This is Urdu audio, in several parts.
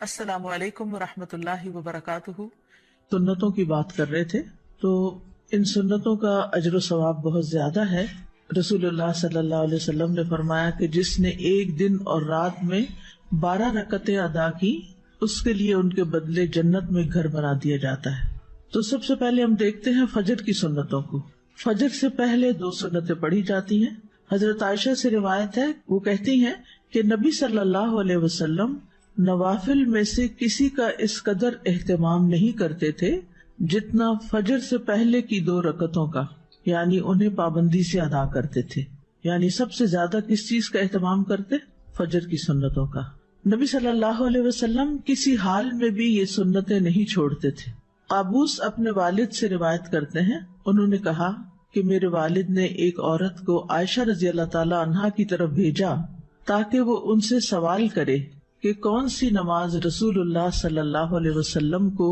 السلام علیکم ورحمۃ اللہ وبرکاتہ۔ سنتوں کی بات کر رہے تھے تو ان سنتوں کا اجر و ثواب بہت زیادہ ہے۔ رسول اللہ صلی اللہ علیہ وسلم نے فرمایا کہ جس نے ایک دن اور رات میں 12 رکعتیں ادا کی اس کے لیے ان کے بدلے جنت میں گھر بنا دیا جاتا ہے۔ تو سب سے پہلے ہم دیکھتے ہیں فجر کی سنتوں کو۔ فجر سے پہلے 2 سنتیں پڑھی جاتی ہیں۔ حضرت عائشہ سے روایت ہے، وہ کہتی ہیں کہ نبی صلی اللہ علیہ وسلم نوافل میں سے کسی کا اس قدر اہتمام نہیں کرتے تھے جتنا فجر سے پہلے کی 2 رکعتوں کا، یعنی انہیں پابندی سے ادا کرتے تھے۔ یعنی سب سے زیادہ کس چیز کا اہتمام کرتے؟ فجر کی سنتوں کا۔ نبی صلی اللہ علیہ وسلم کسی حال میں بھی یہ سنتیں نہیں چھوڑتے تھے۔ قابوس اپنے والد سے روایت کرتے ہیں، انہوں نے کہا کہ میرے والد نے ایک عورت کو عائشہ رضی اللہ تعالی عنہا کی طرف بھیجا تاکہ وہ ان سے سوال کرے کہ کون سی نماز رسول اللہ صلی اللہ علیہ وسلم کو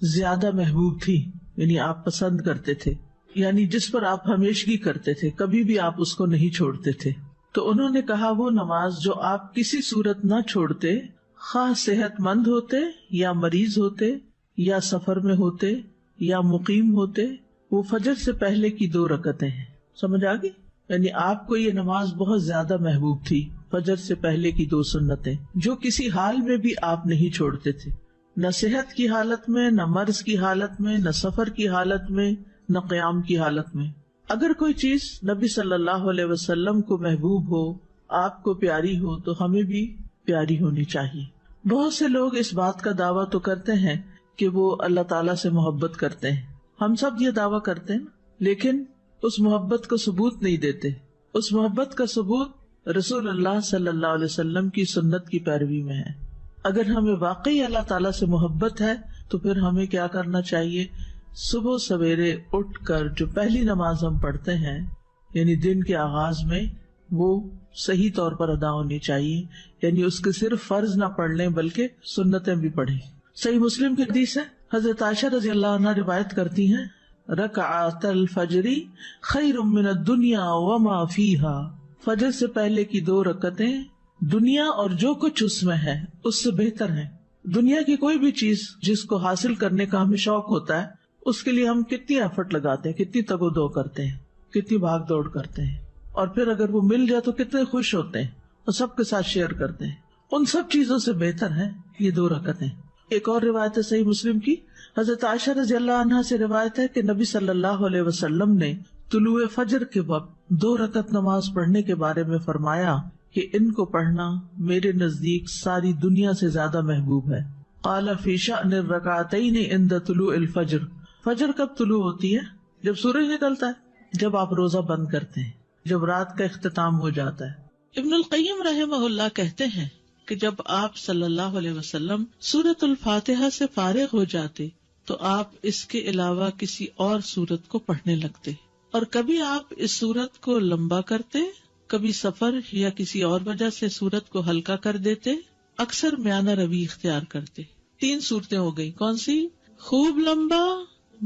زیادہ محبوب تھی، یعنی آپ پسند کرتے تھے، یعنی جس پر آپ ہمیشگی کرتے تھے، کبھی بھی آپ اس کو نہیں چھوڑتے تھے۔ تو انہوں نے کہا وہ نماز جو آپ کسی صورت نہ چھوڑتے، خواہ صحت مند ہوتے یا مریض ہوتے یا سفر میں ہوتے یا مقیم ہوتے، وہ فجر سے پہلے کی 2 رکعتیں ہیں۔ سمجھ آ گئی؟ یعنی آپ کو یہ نماز بہت زیادہ محبوب تھی، فجر سے پہلے کی 2 سنتیں جو کسی حال میں بھی آپ نہیں چھوڑتے تھے، نہ صحت کی حالت میں، نہ مرض کی حالت میں، نہ سفر کی حالت میں، نہ قیام کی حالت میں۔ اگر کوئی چیز نبی صلی اللہ علیہ وسلم کو محبوب ہو، آپ کو پیاری ہو، تو ہمیں بھی پیاری ہونی چاہیے۔ بہت سے لوگ اس بات کا دعویٰ تو کرتے ہیں کہ وہ اللہ تعالیٰ سے محبت کرتے ہیں، ہم سب یہ دعویٰ کرتے ہیں، لیکن اس محبت کو ثبوت نہیں دیتے۔ اس محبت کا ثبوت رسول اللہ صلی اللہ علیہ وسلم کی سنت کی پیروی میں ہے۔ اگر ہمیں واقعی اللہ تعالیٰ سے محبت ہے تو پھر ہمیں کیا کرنا چاہیے؟ صبح سویرے اٹھ کر جو پہلی نماز ہم پڑھتے ہیں، یعنی دن کے آغاز میں، وہ صحیح طور پر ادا ہونی چاہیے، یعنی اس کے صرف فرض نہ پڑھ لیں بلکہ سنتیں بھی پڑھیں۔ صحیح مسلم کی حدیث ہے، حضرت عائشہ رضی اللہ عنہا روایت کرتی ہیں، رکعت الفجر خیر من الدنیا وما فیہا، فجر سے پہلے کی 2 رکعتیں دنیا اور جو کچھ اس میں ہے اس سے بہتر ہیں۔ دنیا کی کوئی بھی چیز جس کو حاصل کرنے کا ہمیں شوق ہوتا ہے، اس کے لیے ہم کتنی ایفرٹ لگاتے ہیں، کتنی تگ و دو کرتے ہیں، کتنی بھاگ دوڑ کرتے ہیں، اور پھر اگر وہ مل جائے تو کتنے خوش ہوتے ہیں اور سب کے ساتھ شیئر کرتے ہیں۔ ان سب چیزوں سے بہتر ہیں یہ 2 رکعتیں۔ ایک اور روایت ہے صحیح مسلم کی، حضرت عائشہ رضی اللہ عنہا سے روایت ہے کہ نبی صلی اللہ علیہ وسلم نے طلوع فجر کے وقت 2 رکعت نماز پڑھنے کے بارے میں فرمایا کہ ان کو پڑھنا میرے نزدیک ساری دنیا سے زیادہ محبوب ہے۔ قال فی شأن الرکعتین عند طلوع الفجر، فجر کب طلوع ہوتی ہے؟ جب سورج نکلتا ہے، جب آپ روزہ بند کرتے ہیں، جب رات کا اختتام ہو جاتا ہے۔ ابن القیم رحمہ اللہ کہتے ہیں کہ جب آپ صلی اللہ علیہ وسلم سورۃ الفاتحہ سے فارغ ہو جاتے تو آپ اس کے علاوہ کسی اور سورت کو پڑھنے لگتے، اور کبھی آپ اس سورت کو لمبا کرتے، کبھی سفر یا کسی اور وجہ سے سورت کو ہلکا کر دیتے، اکثر میانہ روی اختیار کرتے۔ 3 صورتیں ہو گئی، کون سی؟ خوب لمبا،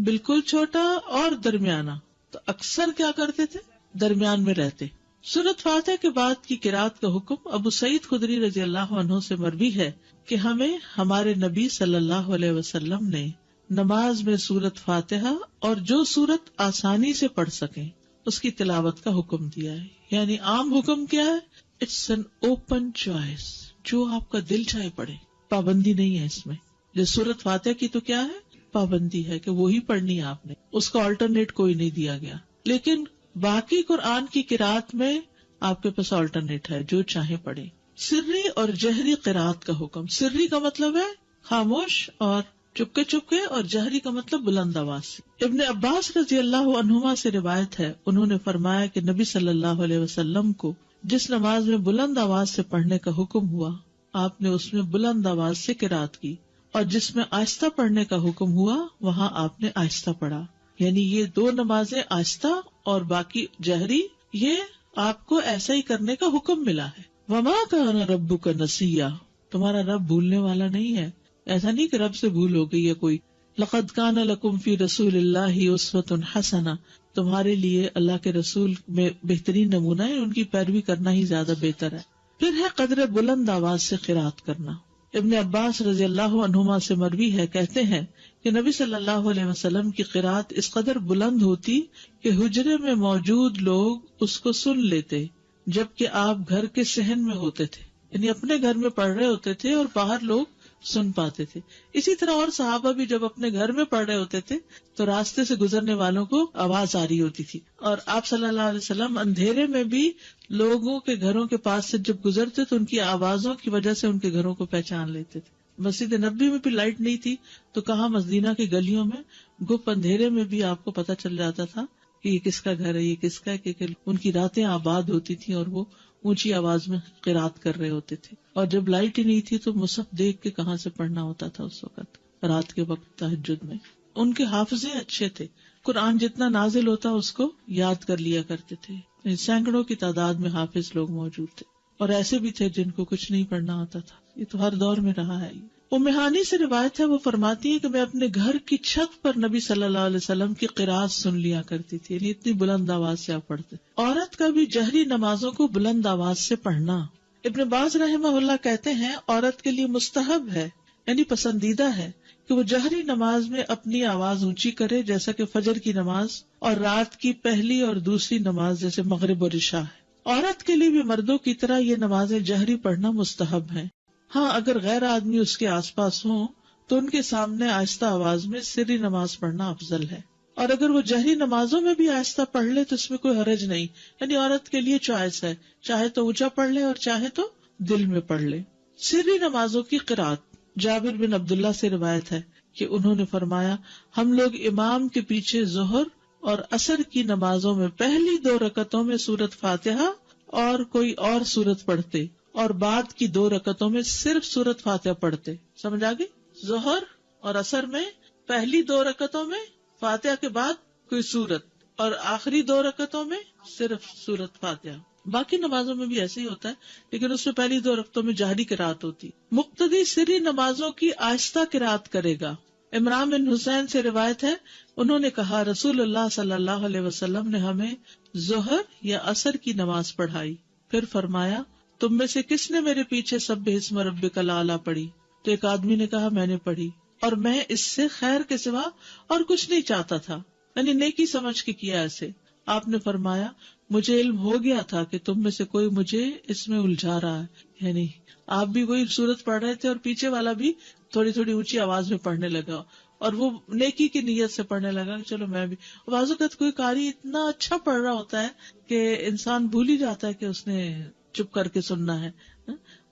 بالکل چھوٹا اور درمیانہ۔ تو اکثر کیا کرتے تھے؟ درمیان میں رہتے۔ سورۃ فاتحہ کے بعد کی قرات کا حکم ابو سعید خدری رضی اللہ عنہ سے مروی ہے کہ ہمیں ہمارے نبی صلی اللہ علیہ وسلم نے نماز میں سورۃ فاتحہ اور جو سورت آسانی سے پڑھ سکیں اس کی تلاوت کا حکم دیا ہے۔ یعنی عام حکم کیا ہے؟ اٹس این اوپن چوائس، جو آپ کا دل چاہے پڑھے، پابندی نہیں ہے اس میں۔ جیسے سورۃ فاتحہ کی تو کیا ہے؟ پابندی ہے کہ وہی پڑھنی ہے آپ نے، اس کا آلٹرنیٹ کوئی نہیں دیا گیا۔ لیکن باقی قرآن کی قرات میں آپ کے پاس آلٹرنیٹ ہے، جو چاہے پڑھے۔ سری اور جہری قرات کا حکم، سری کا مطلب ہے خاموش اور چپکے چپکے، اور جہری کا مطلب بلند آواز سے۔ ابن عباس رضی اللہ عنہما سے روایت ہے، انہوں نے فرمایا کہ نبی صلی اللہ علیہ وسلم کو جس نماز میں بلند آواز سے پڑھنے کا حکم ہوا، آپ نے اس میں بلند آواز سے قرات کی، اور جس میں آہستہ پڑھنے کا حکم ہوا وہاں آپ نے آہستہ پڑھا۔ یعنی یہ 2 نمازیں آہستہ اور باقی جہری، یہ آپ کو ایسا ہی کرنے کا حکم ملا ہے۔ وما کان ربک نسیا، تمہارا رب بھولنے والا نہیں ہے۔ ایسا نہیں کہ رب سے بھول ہو گئی ہے کوئی۔ لقد کان لکم فی رسول اللہ اسوۃ حسنہ، تمہارے لیے اللہ کے رسول میں بہترین نمونہ ہے، ان کی پیروی کرنا ہی زیادہ بہتر ہے۔ پھر ہے قدر بلند آواز سے قرات کرنا، ابن عباس رضی اللہ عنہما سے مروی ہے، کہتے ہیں کہ نبی صلی اللہ علیہ وسلم کی قرات اس قدر بلند ہوتی کہ حجرے میں موجود لوگ اس کو سن لیتے، جبکہ آپ گھر کے صحن میں ہوتے تھے، یعنی اپنے گھر میں پڑھ رہے ہوتے تھے اور باہر لوگ سن پاتے تھے. اسی طرح اور صحابہ بھی جب اپنے گھر میں پڑھ رہے ہوتے تھے تو راستے سے گزرنے والوں کو آواز آ رہی ہوتی تھی، اور آپ صلی اللہ علیہ وسلم اندھیرے میں بھی لوگوں کے گھروں کے پاس سے جب گزرتے تو ان کی آوازوں کی وجہ سے ان کے گھروں کو پہچان لیتے تھے. مسجد نبوی میں بھی لائٹ نہیں تھی تو کہاں مدینہ کی گلیوں میں گپ اندھیرے میں بھی آپ کو پتہ چل جاتا تھا کہ یہ کس کا گھر ہے، یہ کس کا ہے، کہ ان کی راتیں آباد ہوتی تھیں اور وہ اونچی آواز میں قرات کر رہے ہوتے تھے. اور جب لائٹ ہی نہیں تھی تو مصحف دیکھ کے کہاں سے پڑھنا ہوتا تھا اس وقت رات کے وقت تہجد میں. ان کے حافظے اچھے تھے، قرآن جتنا نازل ہوتا اس کو یاد کر لیا کرتے تھے. سینکڑوں کی تعداد میں حافظ لوگ موجود تھے، اور ایسے بھی تھے جن کو کچھ نہیں پڑھنا ہوتا تھا. یہ تو ہر دور میں رہا ہے. ام ہانی سے روایت ہے، وہ فرماتی ہے کہ میں اپنے گھر کی چھت پر نبی صلی اللہ علیہ وسلم کی قرات سن لیا کرتی تھی، یعنی اتنی بلند آواز سے آپ پڑھتے. عورت کا بھی جہری نمازوں کو بلند آواز سے پڑھنا. ابن باز رحمہ اللہ کہتے ہیں عورت کے لیے مستحب ہے، یعنی پسندیدہ ہے کہ وہ جہری نماز میں اپنی آواز اونچی کرے، جیسا کہ فجر کی نماز اور رات کی پہلی اور دوسری نماز جیسے مغرب اور عشاء ہے. عورت کے لیے بھی مردوں کی طرح یہ نمازیں جہری پڑھنا مستحب ہیں. ہاں، اگر غیر آدمی اس کے آس پاس ہوں تو ان کے سامنے آہستہ آواز میں سری نماز پڑھنا افضل ہے، اور اگر وہ جہری نمازوں میں بھی آہستہ پڑھ لے تو اس میں کوئی حرج نہیں، یعنی عورت کے لیے چوائس ہے، چاہے تو اونچا پڑھ لے اور چاہے تو دل میں پڑھ لے. سری نمازوں کی قرات. جابر بن عبداللہ سے روایت ہے کہ انہوں نے فرمایا ہم لوگ امام کے پیچھے ظہر اور عصر کی نمازوں میں پہلی 2 رکعتوں میں سورۃ فاتحہ اور کوئی اور سورت پڑھتے، اور بعد کی 2 رکعتوں میں صرف سورۃ فاتحہ پڑھتے. سمجھ آگئی؟ ظہر اور عصر میں پہلی 2 رکعتوں میں فاتحہ کے بعد کوئی سورت، اور آخری 2 رکعتوں میں صرف سورۃ فاتحہ. باقی نمازوں میں بھی ایسے ہی ہوتا ہے، لیکن اس میں پہلی 2 رکعتوں میں جہری قرات ہوتی. مقتدی سری نمازوں کی آہستہ قرات کرے گا. عمران بن حسین سے روایت ہے، انہوں نے کہا رسول اللہ صلی اللہ علیہ وسلم نے ہمیں ظہر یا عصر کی نماز پڑھائی، پھر فرمایا تم میں سے کس نے میرے پیچھے سبح اسم ربک الاعلی پڑھی؟ تو ایک آدمی نے کہا میں نے پڑھی، اور میں اس سے خیر کے سوا اور کچھ نہیں چاہتا تھا، یعنی نیکی سمجھ کے کیا ایسے. آپ نے فرمایا مجھے علم ہو گیا تھا کہ تم میں سے کوئی مجھے اس میں الجھا رہا ہے، یعنی آپ بھی وہی سورت پڑھ رہے تھے اور پیچھے والا بھی تھوڑی تھوڑی اونچی آواز میں پڑھنے لگا، اور وہ نیکی کی نیت سے پڑھنے لگا کہ چلو میں بھی. بعض اوقات کوئی قاری اتنا اچھا پڑھ رہا ہوتا ہے کہ انسان بھول ہی جاتا ہے کہ اس نے چپ کر کے سننا ہے،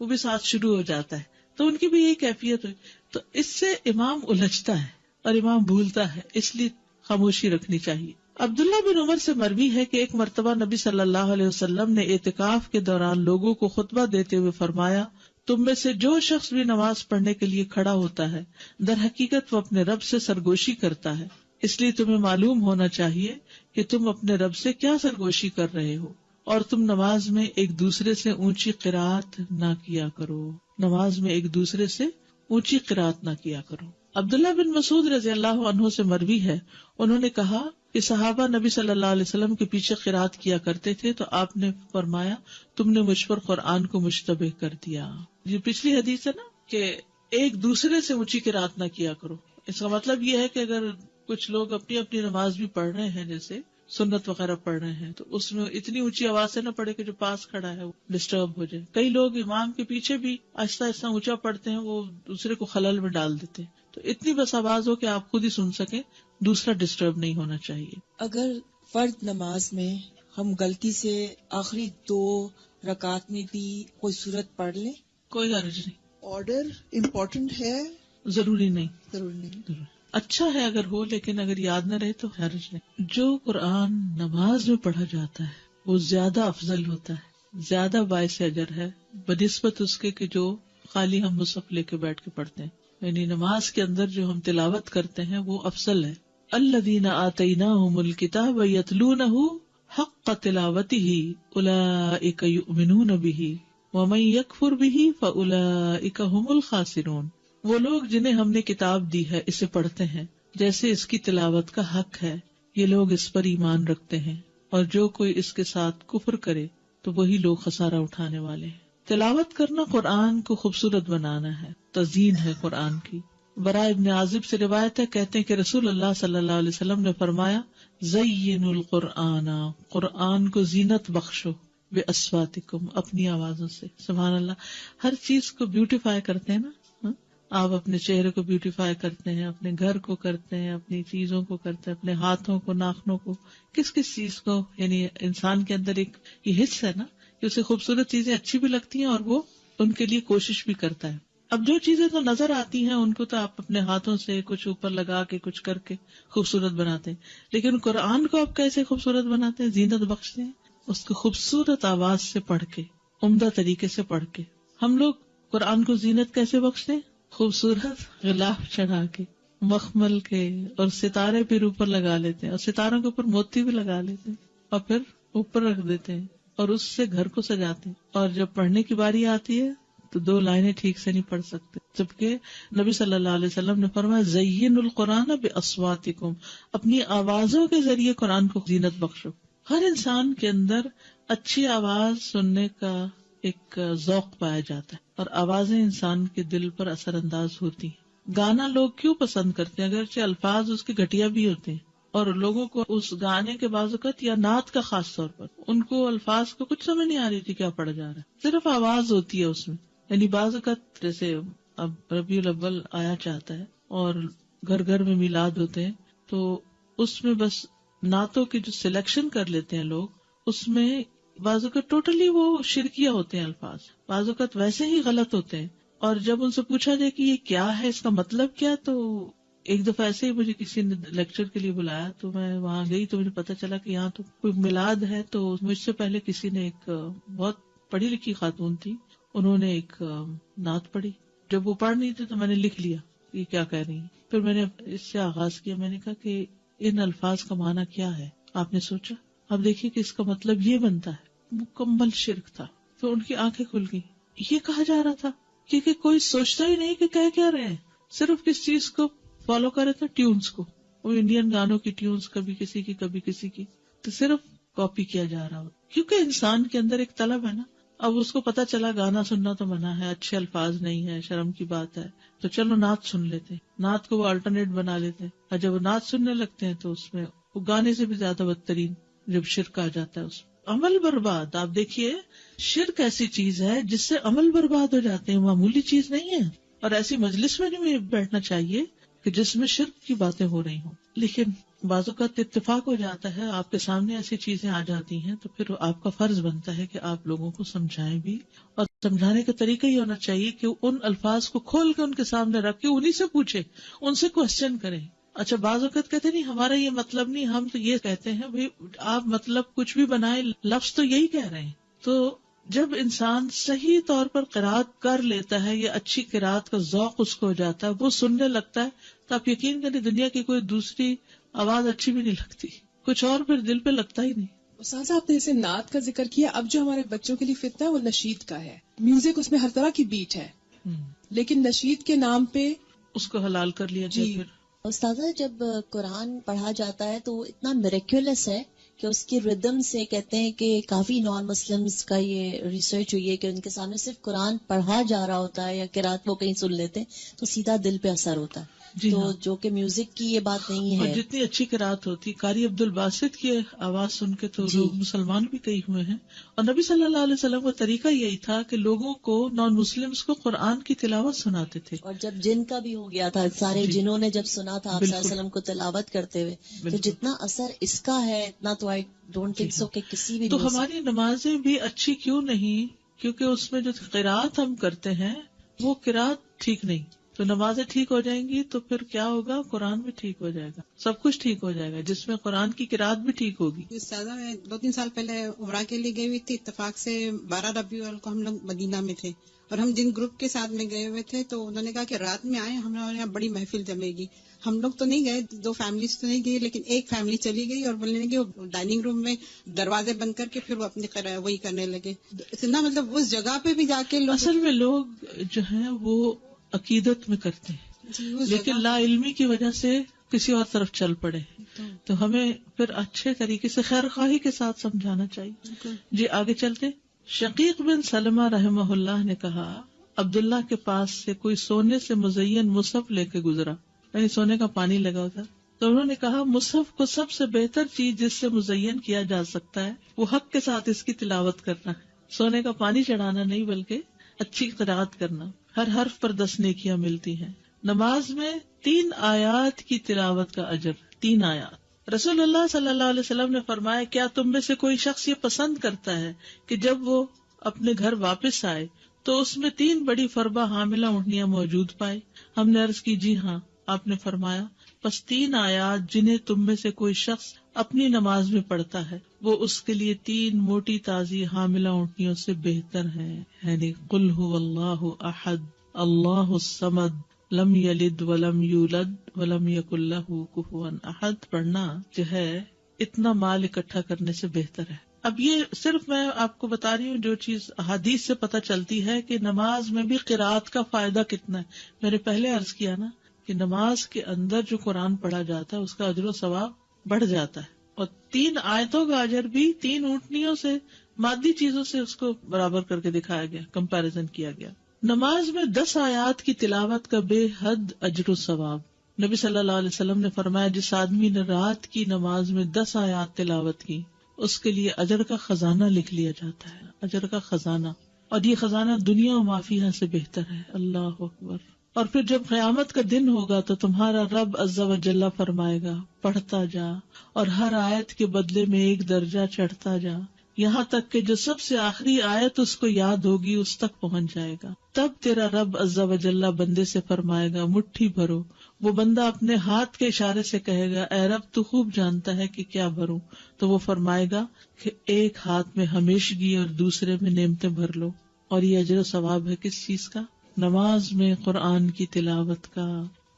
وہ بھی ساتھ شروع ہو جاتا ہے. تو ان کی بھی یہی کیفیت ہوئی، تو اس سے امام الجھتا ہے اور امام بھولتا ہے، اس لیے خاموشی رکھنی چاہیے. عبداللہ بن عمر سے مروی ہے کہ ایک مرتبہ نبی صلی اللہ علیہ وسلم نے اعتکاف کے دوران لوگوں کو خطبہ دیتے ہوئے فرمایا تم میں سے جو شخص بھی نماز پڑھنے کے لیے کھڑا ہوتا ہے در حقیقت وہ اپنے رب سے سرگوشی کرتا ہے، اس لیے تمہیں معلوم ہونا چاہیے کہ تم اپنے رب سے کیا سرگوشی کر رہے ہو، اور تم نماز میں ایک دوسرے سے اونچی قرات نہ کیا کرو. نماز میں ایک دوسرے سے اونچی قرات نہ کیا کرو. عبداللہ بن مسعود رضی اللہ عنہ سے مروی ہے، انہوں نے کہا کہ صحابہ نبی صلی اللہ علیہ وسلم کے پیچھے قرات کیا کرتے تھے تو آپ نے فرمایا تم نے مجھ پر قرآن کو مشتبہ کر دیا. یہ پچھلی حدیث ہے نا کہ ایک دوسرے سے اونچی قرات نہ کیا کرو. اس کا مطلب یہ ہے کہ اگر کچھ لوگ اپنی اپنی نماز بھی پڑھ رہے ہیں، جیسے سنت وغیرہ پڑھ رہے ہیں، تو اس میں اتنی اونچی آواز سے نہ پڑھے کہ جو پاس کھڑا ہے وہ ڈسٹرب ہو جائے. کئی لوگ امام کے پیچھے بھی آہستہ آہستہ اونچا پڑھتے ہیں، وہ دوسرے کو خلل میں ڈال دیتے ہیں. تو اتنی بس آواز ہو کہ آپ خود ہی سن سکیں، دوسرا ڈسٹرب نہیں ہونا چاہیے. اگر فرض نماز میں ہم غلطی سے آخری 2 رکعت میں بھی کوئی سورت پڑھ لیں، کوئی حرج نہیں. آرڈر امپورٹنٹ ہے، ضروری نہیں. ضروری نہیں. اچھا ہے اگر ہو، لیکن اگر یاد نہ رہے تو حرج نہیں. جو قرآن نماز میں پڑھا جاتا ہے وہ زیادہ افضل ہوتا ہے، زیادہ باعث اجر ہے بنسبت اس کے کہ جو خالی ہم مصحف لے کے بیٹھ کے پڑھتے ہیں. یعنی نماز کے اندر جو ہم تلاوت کرتے ہیں وہ افضل ہے. الذین آتیناہم الکتاب یتلونہ حق تلاوتہ اولئک یؤمنون بہ ومن یکفر بہ فاولئک ھم الخاسرون. وہ لوگ جنہیں ہم نے کتاب دی ہے اسے پڑھتے ہیں جیسے اس کی تلاوت کا حق ہے، یہ لوگ اس پر ایمان رکھتے ہیں، اور جو کوئی اس کے ساتھ کفر کرے تو وہی لوگ خسارہ اٹھانے والے ہیں. تلاوت کرنا قرآن کو خوبصورت بنانا ہے، تزیین ہے قرآن کی. براء ابن عازب سے روایت ہے، کہتے ہیں کہ رسول اللہ صلی اللہ علیہ وسلم نے فرمایا زینوا القرآن، قرآن کو زینت بخشو، باصواتکم، اپنی آوازوں سے. سبحان اللہ، ہر چیز کو بیوٹیفائی کرتے ہیں نا. آپ اپنے چہرے کو بیوٹیفائی کرتے ہیں، اپنے گھر کو کرتے ہیں، اپنی چیزوں کو کرتے ہیں، اپنے ہاتھوں کو، ناخنوں کو، کس کس چیز کو. یعنی انسان کے اندر ایک یہ حص ہے نا کہ اسے خوبصورت چیزیں اچھی بھی لگتی ہیں اور وہ ان کے لیے کوشش بھی کرتا ہے. اب جو چیزیں تو نظر آتی ہیں ان کو تو آپ اپنے ہاتھوں سے کچھ اوپر لگا کے کچھ کر کے خوبصورت بناتے ہیں، لیکن قرآن کو آپ کیسے خوبصورت بناتے ہیں، زینت بخشتے ہیں اس کو خوبصورت آواز سے پڑھ کے، عمدہ طریقے سے پڑھ کے. ہم لوگ قرآن کو زینت کیسے بخشتے ہیں؟ خوبصورت غلاف چڑھا کے، مخمل کے، اور ستارے پھر اوپر لگا لیتے ہیں، اور ستاروں کے اوپر موتی بھی لگا لیتے ہیں اور پھر اوپر رکھ دیتے ہیں اور اس سے گھر کو سجاتے ہیں. اور جب پڑھنے کی باری آتی ہے تو 2 لائنیں ٹھیک سے نہیں پڑھ سکتے، جبکہ نبی صلی اللہ علیہ وسلم نے فرمایا زینوا القرآن باصواتکم، اپنی آوازوں کے ذریعے قرآن کو زینت بخشو. ہر انسان کے اندر اچھی آواز سننے کا ایک ذوق پایا جاتا ہے اور آوازیں انسان کے دل پر اثر انداز ہوتی ہیں. گانا لوگ کیوں پسند کرتے ہیں؟ اگرچہ الفاظ اس کے گھٹیا بھی ہوتے ہیں اور لوگوں کو اس گانے کے بعض اوقات یا نعت کا خاص طور پر ان کو الفاظ کو کچھ سمجھ نہیں آ رہی تھی کیا پڑھا جا رہا ہے، صرف آواز ہوتی ہے اس میں. یعنی بعض اوقات جیسے اب ربیع الاول آیا چاہتا ہے اور گھر گھر میں میلاد ہوتے ہیں تو اس میں بس نعتوں کی جو سلیکشن کر لیتے ہیں لوگ، اس میں بعض اوقات ٹوٹلی وہ شرکیہ ہوتے ہیں الفاظ، بعض اوقات ویسے ہی غلط ہوتے ہیں. اور جب ان سے پوچھا جائے کہ یہ کیا ہے، اس کا مطلب کیا، تو ایک دفعہ ایسے ہی مجھے کسی نے لیکچر کے لیے بلایا تو میں وہاں گئی تو مجھے پتا چلا کہ یہاں تو کوئی میلاد ہے. تو مجھ سے پہلے کسی نے، ایک بہت پڑھی لکھی خاتون تھی، انہوں نے ایک نعت پڑھی. جب وہ پڑھ نہیں تھی تو میں نے لکھ لیا یہ کیا کہہ رہی ہیں. پھر میں نے اس سے آغاز کیا، میں نے کہا کہ ان الفاظ کا معنی کیا ہے؟ آپ نے سوچا؟ اب دیکھیے کہ اس کا مطلب یہ بنتا ہے. مکمل شرک تھا. تو ان کی آنکھیں کھل گئی. یہ کہا جا رہا تھا کیونکہ کوئی سوچتا ہی نہیں کہ کہہ کیا رہے ہیں، صرف کس چیز کو فالو کر رہے تھے، ٹیونز کو. وہ انڈین گانوں کی ٹیونز، کبھی کسی کی کبھی کسی کی، تو صرف کاپی کیا جا رہا ہو. کیونکہ انسان کے اندر ایک طلب ہے نا. اب اس کو پتا چلا گانا سننا تو منع ہے، اچھے الفاظ نہیں ہے، شرم کی بات ہے، تو چلو نعت سن لیتے ہیں. نعت کو وہ الٹرنیٹ بنا لیتے ہیں، اور جب وہ نعت سننے لگتے ہیں تو اس میں وہ گانے سے بھی زیادہ بدترین جب شرک آ جاتا ہے اس میں عمل برباد. آپ دیکھیے شرک ایسی چیز ہے جس سے عمل برباد ہو جاتے ہیں، معمولی چیز نہیں ہے. اور ایسی مجلس میں نہیں بیٹھنا چاہیے کہ جس میں شرک کی باتیں ہو رہی ہوں. لیکن بعض اوقات اتفاق ہو جاتا ہے، آپ کے سامنے ایسی چیزیں آ جاتی ہیں تو پھر آپ کا فرض بنتا ہے کہ آپ لوگوں کو سمجھائیں بھی. اور سمجھانے کا طریقہ یہ ہونا چاہیے کہ ان الفاظ کو کھول کے ان کے سامنے رکھ کے انہیں سے پوچھے، ان سے کوشچن کریں. اچھا بعض اوقات کہتے نہیں ہمارا یہ مطلب نہیں، ہم تو یہ کہتے ہیں. بھائی آپ مطلب کچھ بھی بنائے، لفظ تو یہی کہہ رہے ہیں. تو جب انسان صحیح طور پر قرات کر لیتا ہے یا اچھی قرات کا ذوق اس کو ہو جاتا ہے، وہ سننے لگتا ہے، تو آپ یقین کریں دنیا کی کوئی دوسری آواز اچھی بھی نہیں لگتی، کچھ اور پھر دل پہ لگتا ہی نہیں. استاذہ آپ نے جیسے نعت کا ذکر کیا، اب جو ہمارے بچوں کے لیے فتنہ ہے وہ نشید کا ہے. میوزک اس میں ہر طرح کی بیٹ ہے، لیکن نشید کے نام پہ اس کو حلال کر لیا جائے. پھر استاذہ جب قرآن پڑھا جاتا ہے تو اتنا میریکولس ہے کہ اس کی ردم سے کہتے ہیں کہ کافی نان مسلمز کا یہ ریسرچ ہوئی ہے کہ ان کے سامنے صرف قرآن پڑھا جا رہا ہوتا ہے یا قرات وہ کہیں سن لیتے ہیں تو سیدھا دل پہ اثر ہوتا ہے. تو جو کہ میوزک کی یہ بات نہیں ہے. اور جتنی اچھی قرات ہوتی، قاری عبد الباسط کی آواز سن کے تو لوگ مسلمان بھی کئی ہوئے ہیں. اور نبی صلی اللہ علیہ وسلم کا طریقہ یہی تھا کہ لوگوں کو، نان مسلمز کو قرآن کی تلاوت سناتے تھے. اور جب جن کا بھی ہو گیا تھا، سارے جنہوں نے جب سنا تھا آپ صلی اللہ علیہ وسلم کو تلاوت کرتے ہوئے، تو جتنا اثر اس کا ہے اتنا تو آئی ڈونٹ تھنک سو کہ کسی بھی. تو ہماری نمازیں بھی اچھی کیوں نہیں؟ کیونکہ اس میں جو قرات ہم کرتے ہیں وہ قرات ٹھیک نہیں. تو نمازیں ٹھیک ہو جائیں گی تو پھر کیا ہوگا؟ قرآن بھی ٹھیک ہو جائے گا، سب کچھ ٹھیک ہو جائے گا، جس میں قرآن کی قرات بھی ٹھیک ہوگی. استاذہ میں 2-3 سال پہلے عمرہ کے لیے گئی ہوئی تھی. اتفاق سے 12 ربیع الاول کو ہم لوگ مدینہ میں تھے، اور ہم جن گروپ کے ساتھ میں گئے ہوئے تھے تو انہوں نے کہا کہ رات میں آئے، ہمارے یہاں بڑی محفل جمے گی. ہم لوگ تو نہیں گئے، 2 فیملیز تو نہیں گئی، لیکن ایک فیملی چلی گئی اور بولنے لگے وہ ڈائننگ روم میں دروازے بند کر کے پھر وہ اپنی وہی کرنے لگے. اتنا مطلب اس جگہ پہ بھی جا کے اصل میں لوگ جو ہیں وہ عقیدت میں کرتے ہیں، لیکن لا علمی کی وجہ سے کسی اور طرف چل پڑے. تو ہمیں پھر اچھے طریقے سے خیر خواہی کے ساتھ سمجھانا چاہیے. جی آگے چلتے. شقیق بن سلمہ رحمہ اللہ نے کہا عبداللہ کے پاس سے کوئی سونے سے مزین مصحف لے کے گزرا، یعنی سونے کا پانی لگا ہوتا، تو انہوں نے کہا مصحف کو سب سے بہتر چیز جس سے مزین کیا جا سکتا ہے وہ حق کے ساتھ اس کی تلاوت کرنا ہے، سونے کا پانی چڑھانا نہیں بلکہ اچھی قرأت کرنا، ہر حرف پر 10 نیکیاں ملتی ہیں۔ نماز میں 3 آیات کی تلاوت کا اجر، 3 آیات۔ رسول اللہ صلی اللہ علیہ وسلم نے فرمایا کیا تم میں سے کوئی شخص یہ پسند کرتا ہے کہ جب وہ اپنے گھر واپس آئے تو اس میں 3 بڑی فربہ حاملہ اونٹنیاں موجود پائے؟ ہم نے عرض کی جی ہاں۔ آپ نے فرمایا بس 3 آیات جنہیں تم میں سے کوئی شخص اپنی نماز میں پڑھتا ہے وہ اس کے لیے 3 موٹی تازی حاملہ اونٹنیوں سے بہتر ہے، یعنی قل هو اللہ احد اللہ الصمد لم یلد ولم یولد ولم یکن لہ کفوا احد پڑھنا جو ہے اتنا مال اکٹھا کرنے سے بہتر ہے۔ اب یہ صرف میں آپ کو بتا رہی ہوں جو چیز احادیث سے پتہ چلتی ہے کہ نماز میں بھی قرات کا فائدہ کتنا ہے۔ میں نے پہلے عرض کیا نا کہ نماز کے اندر جو قرآن پڑھا جاتا ہے اس کا اجر و ثواب بڑھ جاتا ہے، اور 3 آیتوں کا اجر بھی 3 اونٹنیوں سے، مادی چیزوں سے اس کو برابر کر کے دکھایا گیا، کمپیریزن کیا گیا۔ نماز میں 10 آیات کی تلاوت کا بے حد اجر و ثواب۔ نبی صلی اللہ علیہ وسلم نے فرمایا جس آدمی نے رات کی نماز میں 10 آیات تلاوت کی اس کے لیے اجر کا خزانہ لکھ لیا جاتا ہے، اجر کا خزانہ، اور یہ خزانہ دنیا و ما فیہا سے بہتر ہے۔ اللہ اکبر۔ اور پھر جب قیامت کا دن ہوگا تو تمہارا رب عز و جل فرمائے گا پڑھتا جا اور ہر آیت کے بدلے میں 1 درجہ چڑھتا جا، یہاں تک کہ جو سب سے آخری آیت اس کو یاد ہوگی اس تک پہنچ جائے گا۔ تب تیرا رب عز و جل بندے سے فرمائے گا مٹھی بھرو، وہ بندہ اپنے ہاتھ کے اشارے سے کہے گا اے رب تو خوب جانتا ہے کہ کیا بھروں، تو وہ فرمائے گا کہ ایک ہاتھ میں ہمیشگی اور دوسرے میں نعمتیں بھر لو۔ اور یہ اجر و ثواب ہے کس چیز کا؟ نماز میں قرآن کی تلاوت کا۔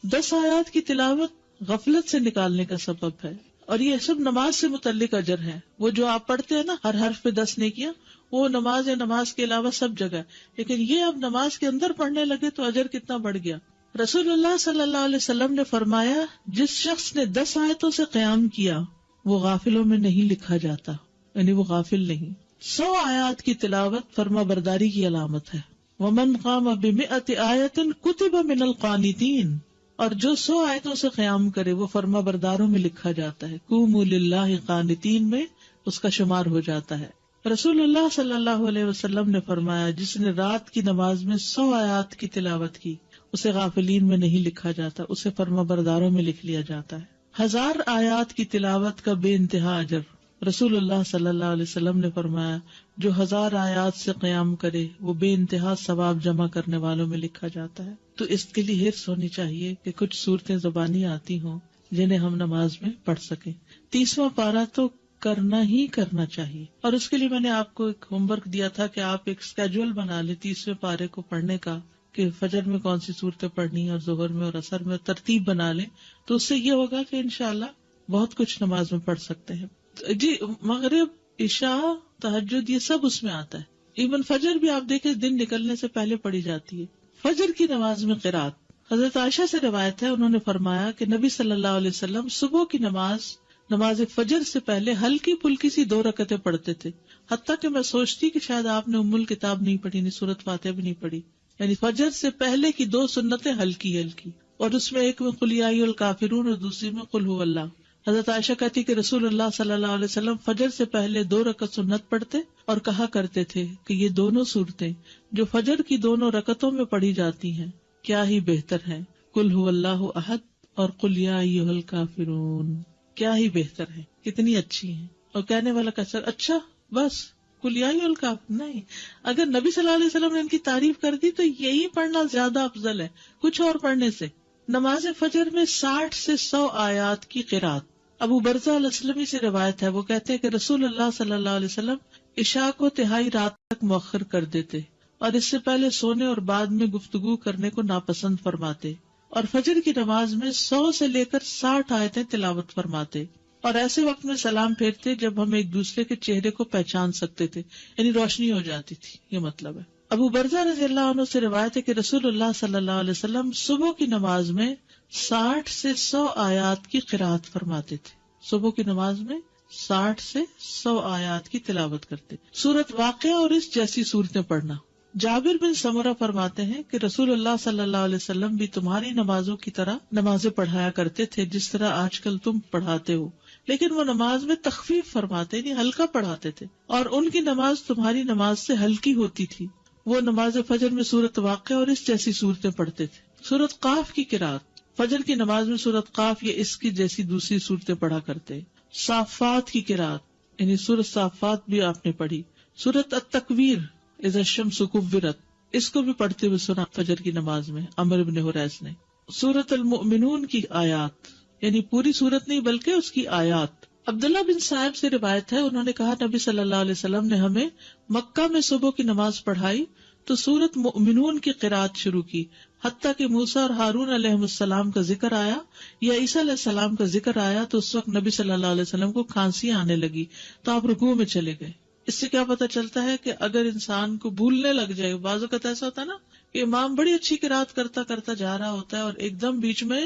10 آیات کی تلاوت غفلت سے نکالنے کا سبب ہے، اور یہ سب نماز سے متعلق اجر ہے۔ وہ جو آپ پڑھتے ہیں نا ہر حرف پہ 10 نیکیاں، وہ نماز یا نماز کے علاوہ سب جگہ، لیکن یہ اب نماز کے اندر پڑھنے لگے تو اجر کتنا بڑھ گیا۔ رسول اللہ صلی اللہ علیہ وسلم نے فرمایا جس شخص نے 10 آیتوں سے قیام کیا وہ غافلوں میں نہیں لکھا جاتا، یعنی وہ غافل نہیں۔ 100 آیات کی تلاوت فرما برداری کی علامت ہے۔ ومن قام ب100 آیۃ کتب من القانتین، اور جو 100 آیتوں سے قیام کرے وہ فرما برداروں میں لکھا جاتا ہے، قوموا للہ قانتین میں اس کا شمار ہو جاتا ہے۔ رسول اللہ صلی اللہ علیہ وسلم نے فرمایا جس نے رات کی نماز میں 100 آیات کی تلاوت کی اسے غافلین میں نہیں لکھا جاتا، اسے فرما برداروں میں لکھ لیا جاتا ہے۔ 1000 آیات کی تلاوت کا بے انتہا اجر۔ رسول اللہ صلی اللہ علیہ وسلم نے فرمایا جو 1000 آیات سے قیام کرے وہ بے انتہا ثواب جمع کرنے والوں میں لکھا جاتا ہے۔ تو اس کے لیے حرص ہونی چاہیے کہ کچھ صورتیں زبانی آتی ہوں جنہیں ہم نماز میں پڑھ سکیں۔ 30واں پارہ تو کرنا ہی کرنا چاہیے، اور اس کے لیے میں نے آپ کو ایک ہوم ورک دیا تھا کہ آپ ایک اسکیجول بنا لیں 30ویں پارے کو پڑھنے کا، کہ فجر میں کون سی صورتیں پڑھنی اور ظہر میں اور عصر میں ترتیب بنا لیں، تو اس سے یہ ہوگا کہ انشاءاللہ بہت کچھ نماز میں پڑھ سکتے ہیں۔ جی مغرب، عشاء، تہجد یہ سب اس میں آتا ہے۔ ایون فجر بھی آپ دیکھیں دن نکلنے سے پہلے پڑھی جاتی ہے۔ فجر کی نماز میں قرات، حضرت عائشہ سے روایت ہے، انہوں نے فرمایا کہ نبی صلی اللہ علیہ وسلم صبح کی نماز فجر سے پہلے ہلکی پھلکی سی 2 رکعتیں پڑھتے تھے، حتیٰ کہ میں سوچتی کہ شاید آپ نے ام الکتاب نہیں پڑھی، نہیں سورۃ فاتحہ بھی نہیں پڑھی۔ یعنی فجر سے پہلے کی 2 سنتیں ہلکی ہلکی، اور اس میں ایک میں قل یا ایھا الکافرون اور دوسری میں قل ھو اللہ۔ حضرت عائشہ کہتی کہ رسول اللہ صلی اللہ علیہ وسلم فجر سے پہلے 2 رکعت سنت پڑھتے اور کہا کرتے تھے کہ یہ دونوں صورتیں جو فجر کی 2 رکعتوں میں پڑھی جاتی ہیں کیا ہی بہتر ہیں، قل ھو اللہ احد اور قل یا ایھا الکافرون، کیا ہی بہتر ہے، کتنی اچھی ہیں۔ اور کہنے والا کثر اچھا بس قل یا ایھا الکافرون نہیں، اگر نبی صلی اللہ علیہ وسلم نے ان کی تعریف کر دی تو یہی پڑھنا زیادہ افضل ہے کچھ اور پڑھنے سے۔ نماز فجر میں 60 سے 100 آیات کی قرات۔ ابو برزہ الاسلمی سے روایت ہے، وہ کہتے ہیں کہ رسول اللہ صلی اللہ علیہ وسلم عشاء کو تہائی رات تک مؤخر کر دیتے اور اس سے پہلے سونے اور بعد میں گفتگو کرنے کو ناپسند فرماتے، اور فجر کی نماز میں 100 سے لے کر 60 آیتیں تلاوت فرماتے، اور ایسے وقت میں سلام پھیرتے جب ہم ایک دوسرے کے چہرے کو پہچان سکتے تھے، یعنی روشنی ہو جاتی تھی، یہ مطلب ہے۔ ابو برزہ رضی اللہ عنہ سے روایت ہے کہ رسول اللہ صلی اللہ علیہ وسلم صبح کی نماز میں 60 سے 100 آیات کی قرات فرماتے تھے۔ صبح کی نماز میں 60 سے 100 آیات کی تلاوت کرتے. سورت واقعہ اور اس جیسی صورتیں پڑھنا. جابر بن سمرہ فرماتے ہیں کہ رسول اللہ صلی اللہ علیہ وسلم بھی تمہاری نمازوں کی طرح نمازیں پڑھایا کرتے تھے جس طرح آج کل تم پڑھاتے ہو، لیکن وہ نماز میں تخفیف فرماتے یعنی ہلکا پڑھاتے تھے، اور ان کی نماز تمہاری نماز سے ہلکی ہوتی تھی. وہ نماز فجر میں سورت واقعہ اور اس جیسی صورتیں پڑھتے تھے. سورت قاف کی قرات، فجر کی نماز میں سورت قاف یا اس کی جیسی دوسری صورتیں پڑھا کرتے. صافات کی قرات یعنی سورت صافات بھی آپ نے پڑھی. سورت التکویر اذا الشمس کورت، اس کو بھی پڑھتے ہوئے سنا فجر کی نماز میں عمرو بن حریث نے. سورت المؤمنون کی آیات یعنی پوری سورت نہیں بلکہ اس کی آیات. عبداللہ بن صاحب سے روایت ہے، انہوں نے کہا نبی صلی اللہ علیہ وسلم نے ہمیں مکہ میں صبح کی نماز پڑھائی تو سورت مؤمنون کی قرات شروع کی، حتیٰ کہ موسیٰ اور ہارون علیہ السلام کا ذکر آیا یا عیسیٰ علیہ السلام کا ذکر آیا تو اس وقت نبی صلی اللہ علیہ وسلم کو کھانسی آنے لگی تو آپ رکوع میں چلے گئے. اس سے کیا پتہ چلتا ہے کہ اگر انسان کو بھولنے لگ جائے، بعض اوقات ایسا ہوتا ہے نا کہ امام بڑی اچھی قرات کرتا جا رہا ہوتا ہے اور ایک دم بیچ میں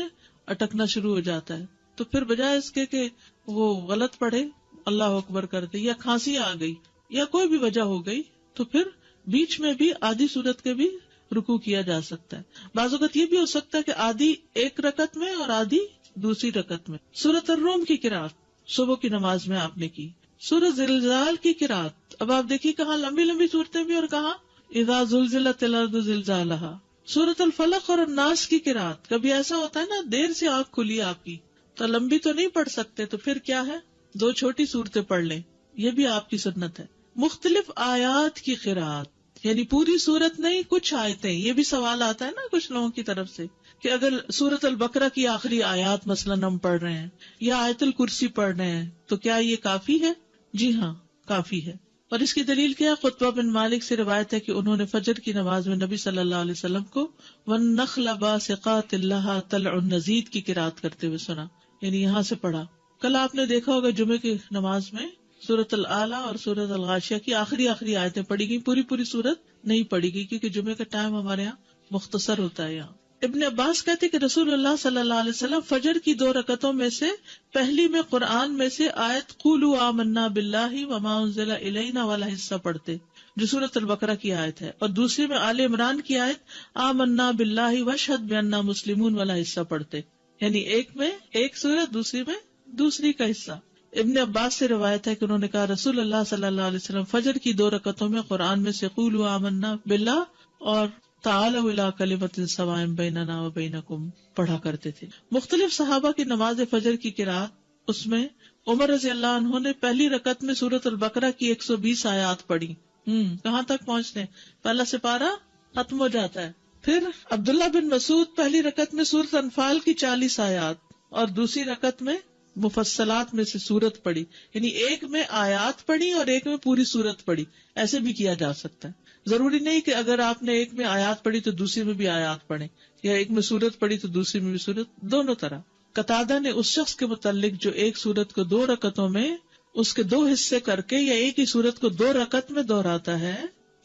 اٹکنا شروع ہو جاتا ہے، تو پھر بجائے اس کے کہ وہ غلط پڑھے اللہ اکبر کر دے یا کھانسی آ گئی یا کوئی بھی وجہ ہو گئی تو پھر بیچ میں بھی آدھی سورت کے بھی رکوع کیا جا سکتا ہے. بعض اوقات یہ بھی ہو سکتا ہے کہ آدھی ایک رکعت میں اور آدھی دوسری رکعت میں. سورت الروم کی قرات صبح کی نماز میں آپ نے کی. سورت زلزال کی قرات، اب آپ دیکھیے کہاں لمبی لمبی صورتیں بھی اور کہاں اذا زلزلت الارض زلزالها. سورت الفلق اور الناس کی قرات، کبھی ایسا ہوتا ہے نا دیر سے آنکھ کھلی آپ کی تو لمبی تو نہیں پڑھ سکتے تو پھر کیا ہے 2 چھوٹی صورتیں پڑھ لیں، یہ بھی آپ کی سنت ہے. مختلف آیات کی قرات یعنی پوری صورت نہیں کچھ آیتیں. یہ بھی سوال آتا ہے نا کچھ لوگوں کی طرف سے کہ اگر سورت البقرہ کی آخری آیات مثلاً ہم پڑھ رہے ہیں یا آیت الکرسی پڑھ رہے ہیں تو کیا یہ کافی ہے؟ جی ہاں کافی ہے. اور اس کی دلیل کیا؟ خطبہ بن مالک سے روایت ہے کہ انہوں نے فجر کی نماز میں نبی صلی اللہ علیہ وسلم کو وَالنَّخْلَ بَاسِقَاتٍ لَهَا طَلْعٌ نَضِيدٌ کی قرات کرتے ہوئے سنا، یعنی یہاں سے پڑھا. کل آپ نے دیکھا ہوگا جمعے کی نماز میں سورت العلیٰ اور سورت الغاشیہ کی آخری آیتیں پڑھی گئی، پوری صورت نہیں پڑھی گئی کیونکہ جمعے کا ٹائم ہمارے یہاں مختصر ہوتا ہے. یہاں ابن عباس کہتے کہ رسول اللہ صلی اللہ علیہ وسلم فجر کی 2 رکعتوں میں سے پہلی میں قرآن میں سے آیت قولوا آمنا باللہ وما انزل الینا والا حصہ پڑھتے جو سورت البقرہ کی آیت ہے، اور دوسری میں آل عمران کی آیت آمنا باللہ واشہد بأننا مسلمون والا حصہ پڑھتے، یعنی ایک میں ایک سورت دوسری میں دوسری کا حصہ. ابن عباس سے روایت ہے کہ انہوں نے کہا رسول اللہ صلی اللہ علیہ وسلم فجر کی 2 رکعتوں میں قرآن میں سے قولوا آمنا باللہ اور تعالوا الی کلمۃ سواء بیننا وبینکم پڑھا کرتے تھے. مختلف صحابہ کی نماز فجر کی قرات، اس میں عمر رضی اللہ عنہ نے پہلی رکعت میں سورت البقرہ کی 120 آیات پڑھی. کہاں تک پہنچتے؟ پہلا سپارہ ختم ہو جاتا ہے. پھر عبداللہ بن مسعود پہلی رکعت میں سورت انفال کی 40 آیات اور دوسری رکعت میں مفصلات میں سے سورت پڑھی، یعنی ایک میں آیات پڑھی اور ایک میں پوری سورت پڑھی. ایسے بھی کیا جا سکتا ہے، ضروری نہیں کہ اگر آپ نے ایک میں آیات پڑھی تو دوسری میں بھی آیات پڑھیں، یا ایک میں سورت پڑھی تو دوسری میں بھی سورت، دونوں طرح. قتادہ نے اس شخص کے متعلق جو ایک سورت کو 2 رکعتوں میں اس کے 2 حصے کر کے یا ایک ہی سورت کو 2 رکعت میں دہراتا ہے،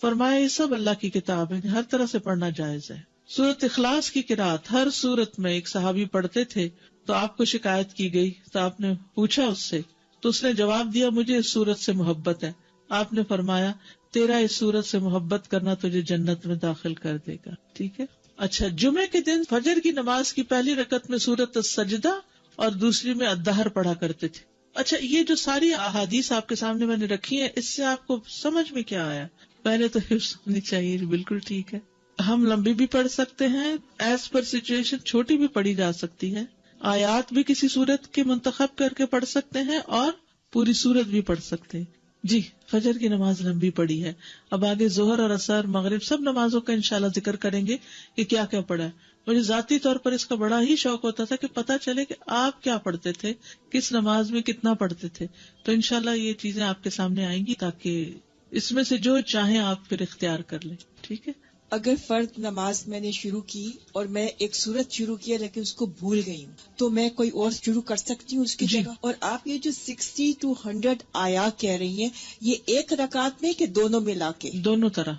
فرمایا یہ سب اللہ کی کتاب ہے، ہر طرح سے پڑھنا جائز ہے. سورت اخلاص کی قرات ہر سورت میں ایک صحابی پڑھتے تھے تو آپ کو شکایت کی گئی تو آپ نے پوچھا اس سے تو اس نے جواب دیا مجھے اس سورت سے محبت ہے. آپ نے فرمایا تیرا اس سورت سے محبت کرنا تجھے جنت میں داخل کر دے گا. ٹھیک ہے. اچھا، جمعے کے دن فجر کی نماز کی پہلی رکعت میں سورت السجدہ اور دوسری میں الدہر پڑھا کرتے تھے. اچھا، یہ جو ساری احادیث آپ کے سامنے میں نے رکھی ہیں، اس سے آپ کو سمجھ میں کیا آیا؟ پہلے تو حفظ ہونی چاہیے، بالکل ٹھیک ہے. ہم لمبی بھی پڑھ سکتے ہیں، ایز پر سچویشن چھوٹی بھی پڑھی جا سکتی ہے. آیات بھی کسی سورت کے منتخب کر کے پڑھ سکتے ہیں اور پوری سورت بھی پڑھ سکتے ہیں. جی، فجر کی نماز لمبی پڑھی ہے. اب آگے ظہر اور عصر مغرب سب نمازوں کا انشاءاللہ ذکر کریں گے کہ کیا کیا پڑھا ہے. مجھے ذاتی طور پر اس کا بڑا ہی شوق ہوتا تھا کہ پتہ چلے کہ آپ کیا پڑھتے تھے، کس نماز میں کتنا پڑھتے تھے. تو انشاءاللہ یہ چیزیں آپ کے سامنے آئیں گی تاکہ اس میں سے جو چاہیں آپ پھر اختیار کر لیں. ٹھیک ہے. اگر فرض نماز میں نے شروع کی اور میں ایک سورت شروع کیا لیکن اس کو بھول گئی ہوں تو میں کوئی اور شروع کر سکتی ہوں اس کی جگہ؟ اور آپ یہ جو 60 to 100 آیات کہہ رہی ہیں، یہ ایک رکعت میں کہ دونوں ملا کے؟ دونوں طرح.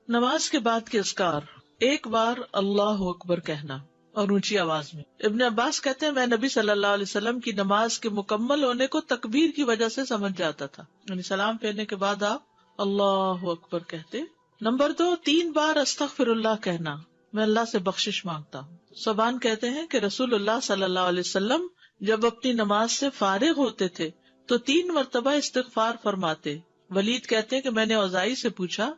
نماز کے بعد کے اذکار، ایک بار اللہ اکبر کہنا، اور اونچی آواز میں. ابن عباس کہتے ہیں میں نبی صلی اللہ علیہ وسلم کی نماز کے مکمل ہونے کو تکبیر کی وجہ سے سمجھ جاتا تھا، یعنی سلام پھیرنے کے بعد آپ اللہ اکبر کہتے. نمبر 2، 3 بار استغفر اللہ کہنا، میں اللہ سے بخشش مانگتا ہوں. صوبان کہتے ہیں کہ رسول اللہ صلی اللہ علیہ وسلم جب اپنی نماز سے فارغ ہوتے تھے تو 3 مرتبہ استغفار فرماتے. ولید کہتے ہیں کہ میں نے اوزائی سے پوچھا